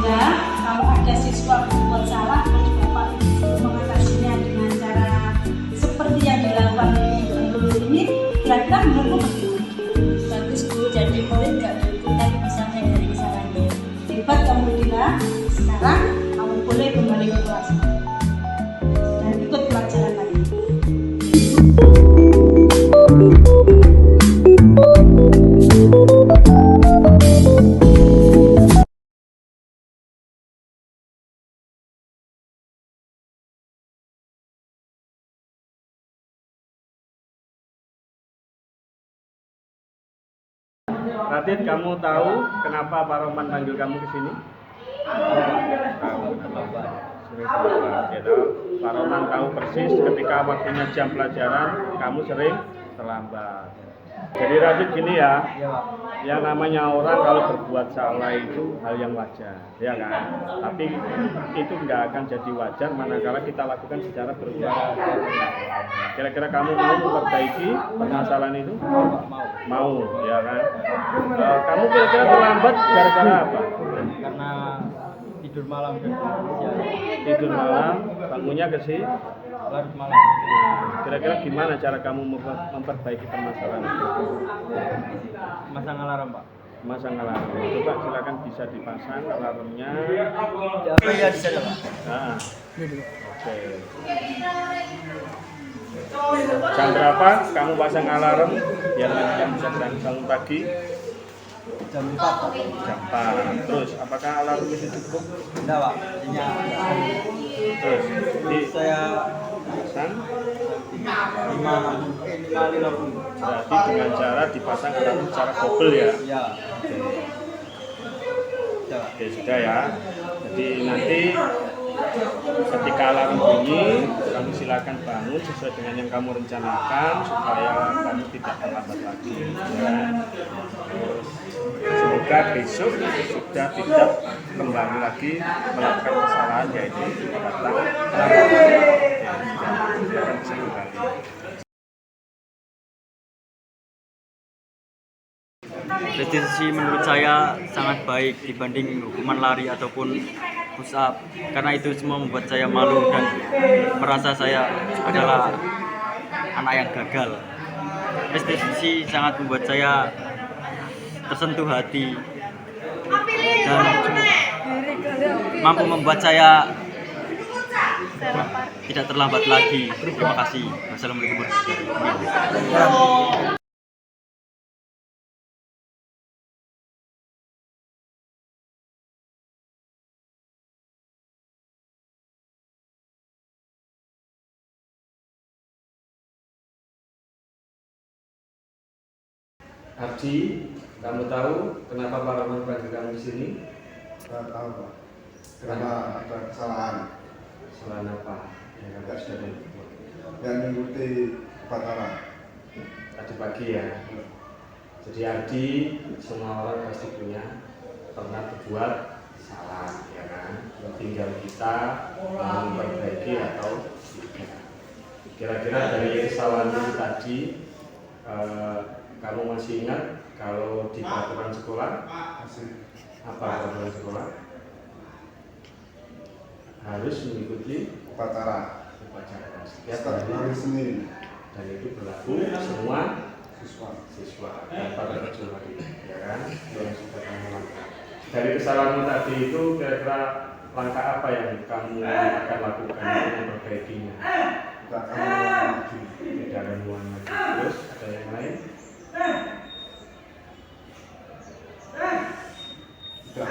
Ya, kalau ada siswa berbuat salah terus Bapak Ibu mengatasinya dengan cara seperti yang dilakukan Ibu ini, kira-kira menurutmu bagaimana? bagus Bu, jadi murid gak berikut tapi bisa menyadari kesalahannya. Hebat kamu Dila. Sekarang kamu boleh kembali ke kelas dan ikut pelajaran lagi. Radit, kamu tahu kenapa Pak Roman panggil kamu ke sini? Tahu kenapa? Sering terlambat. Ya, tahu. Pak Roman tahu persis ketika waktunya jam pelajaran kamu sering terlambat. Jadi Radit gini ya, yang namanya orang kalau berbuat salah itu hal yang wajar, ya kan? Tapi itu nggak akan jadi wajar manakala kita lakukan secara berulang. Kira-kira kamu mau memperbaiki permasalahan itu? Mau, ya kan? Kamu kira-kira terlambat gara-gara apa? Karena tidur malam dan Tidur malam, bangunnya larut malam. Kira-kira gimana cara kamu memperbaiki permasalahan itu? Masang alarm Pak. Masang alarm. Coba silakan bisa dipasang alarmnya. Apa ya di sana Pak? Nah, oke. Jam berapa kamu pasang alarm biar nanti kamu bisa bangun pagi? Jam 4 Pak. Jam 4. Terus apakah alarm itu cukup? Enggak Pak. Hanya Terus saya pasang 5.50. Berarti dengan cara dipasang alarm secara double ya. Ya. Oke. Sudah. Oke, sudah ya. Jadi nanti ketika alarm bunyi, kamu silakan bangun sesuai dengan yang kamu rencanakan supaya kamu tidak terlambat lagi. Ya. Terus semoga besok sudah tidak kembali lagi melakukan kesalahan yaitu datang lambat. Ya, sudah akan bisa kembali. Restitusi menurut saya sangat baik dibanding hukuman lari ataupun push up, karena itu semua membuat saya malu dan merasa saya adalah anak yang gagal. Restitusi sangat membuat saya tersentuh hati dan mampu membuat saya tidak terlambat lagi. Terima kasih. Wassalamualaikum warahmatullahi wabarakatuh. Ardi, kamu tahu kenapa Pak Roman panggil kamu di sini? Saya tahu Pak, karena ada kesalahan Kesalahan apa? Yang kamu sudah yang mengikuti upacara. tadi pagi ya. Jadi Ardi, semua orang pasti punya pernah berbuat salah, ya kan? Tinggal kita mau memperbaiki atau tidak. Kira-kira dari kesalahan itu tadi, kamu masih ingat kalau di peraturan sekolah Masih apa peraturan sekolah? Harus mengikuti upacara upacara setiap setiap hari hari Senin dan itu berlaku semua siswa. tanpa terkecuali, ya kan? Yang sudah kamu lakukan. Dari kesalahanmu tadi itu kira-kira langkah apa yang kamu akan lakukan untuk memperbaikinya? Kita akan mengulang lagi. Tidak akan mengulang lagi. Terus ada yang lain? Tidak.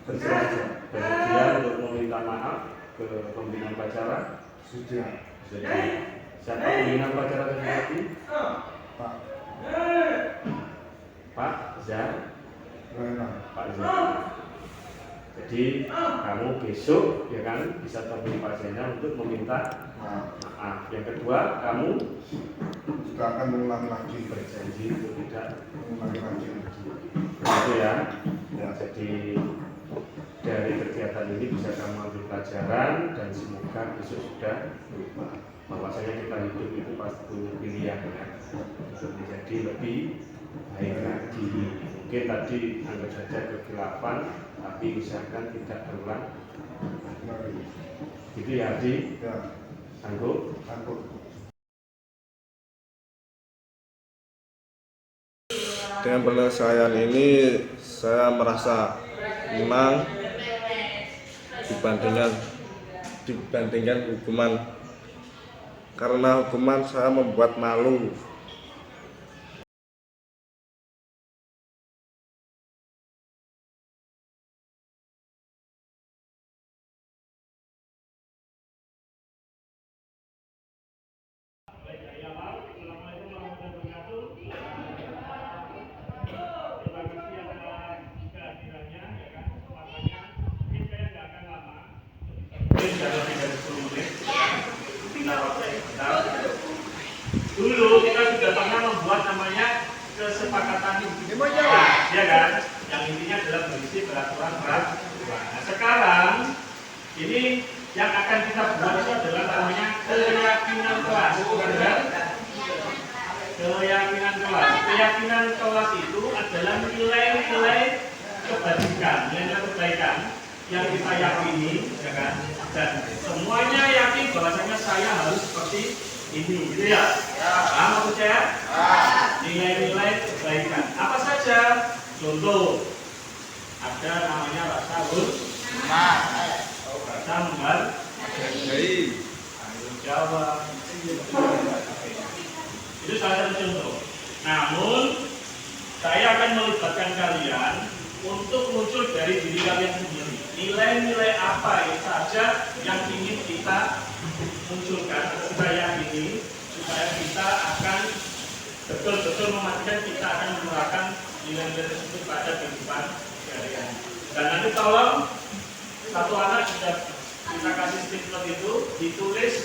Bersedia untuk meminta maaf ke pembina upacara. Sudah. Jadi, siapa pembina upacara tadi? Pak Pak Zar. Rena. Pak Zar. Jadi kamu besok ya kan bisa temui Pak Zainal untuk meminta maaf. Yang kedua, kamu Kita akan mengulang lagi. berjanji untuk tidak Mengulangi lagi. begitu ya. Ya. Jadi dari kegiatan ini bisa kamu ambil pelajaran dan semoga besok sudah berubah. Bahwasanya kita hidup itu pasti punya pilihan ya, untuk menjadi lebih baik lagi. Mungkin tadi anggap saja kegelapan, tapi usahakan tidak terulang. Mari. Gitu ya, Adi. Ya. Sanggup? Takut. Dengan penyelesaian ini saya merasa menang dibandingkan hukuman, karena hukuman saya membuat malu. Dulu kita sudah pernah membuat namanya kesepakatan ya kan, yang intinya adalah berisi peraturan. Nah, sekarang ini yang akan kita buat itu adalah namanya keyakinan kelas, kan? Keyakinan kelas. Keyakinan kelas itu adalah nilai-nilai kebajikan, nilai kebaikan yang kita yakini, ya kan? Dan semuanya yakin bahwasanya saya harus seperti ini, gitu ya? Paham maksud saya? Nilai-nilai kebaikan. Apa saja? Contoh, ada namanya rasa rasa menghargai, tanggung jawab. Itu salah satu contoh. Namun, saya akan melibatkan kalian untuk muncul dari diri kalian sendiri. Nilai-nilai apa yang saja yang ingin kita munculkan, kita yakini supaya kita akan betul-betul memastikan kita akan menerapkan nilai-nilai tersebut pada kehidupan sehari-hari. Dan nanti tolong satu anak sudah kita kasih statement itu ditulis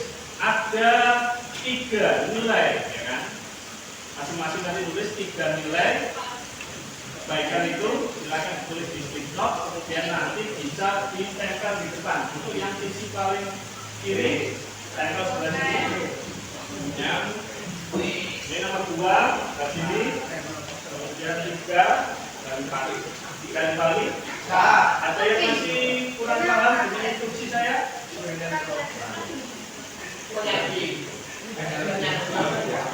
ada 3 nilai, ya kan? Masing-masing nanti tulis 3 nilai. Kebaikan itu silakan ditulis di statement, kemudian nanti bisa ditempel di depan. Untuk yang sisi paling kiri, tempel sebelah sini. Kemudian ini nomor 2 dari sini, kemudian 3 dan balik. 3 dan balik. Ada yang masih kurang paham dengan instruksi saya?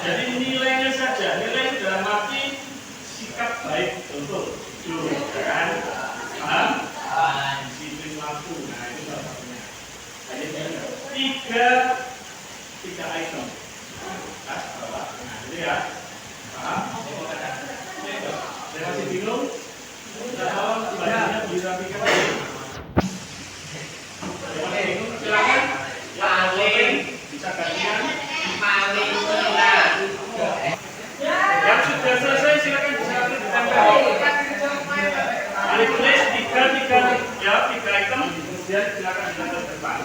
Jadi nilainya saja, nilai itu dalam arti sikap baik, contoh, jujur, kan? Paham? Disiplin waktu, nah itu salah satunya. Jadi 3 item. Nah, itu ya. Paham? Saya masih bingung. Kita tolong banyaknya dirapikan lagi. Saya masih bingung, silakan. Yang bisa gantian. Yang sudah selesai silakan bisa ditempel. Tulis 3 ya, 3 item, kemudian silakan ditempel ke depan.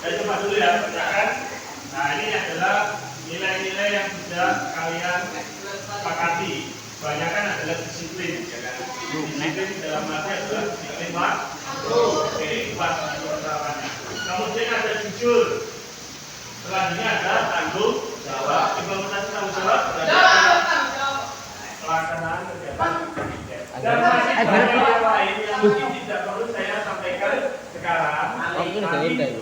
Saya coba dulu ya, bacakan. Nah, ini adalah nilai-nilai yang sudah kalian sepakati. Kebanyakan adalah disiplin, ya kan? Disiplin dalam arti adalah disiplin waktu. Oke, penerapannya. Kemudian ada jujur. Selanjutnya ada tanggung jawab. Implementasi tanggung jawab. Pelaksanaan kegiatan. Dan masih banyak yang lain yang mungkin tidak perlu saya sampaikan sekarang.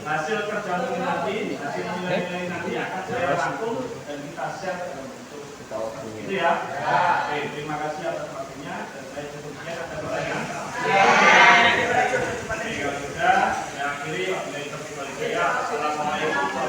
Hasil kerja nanti, hasil nilai-nilai nanti akan saya rangkum dan kita share dalam bentuk itu ya. Oke, terima kasih atas waktunya dan saya cukupnya ada pertanyaan. Oke, kalau sudah, saya akhiri. Wabillahi taufiq wal hidayah. Assalamualaikum.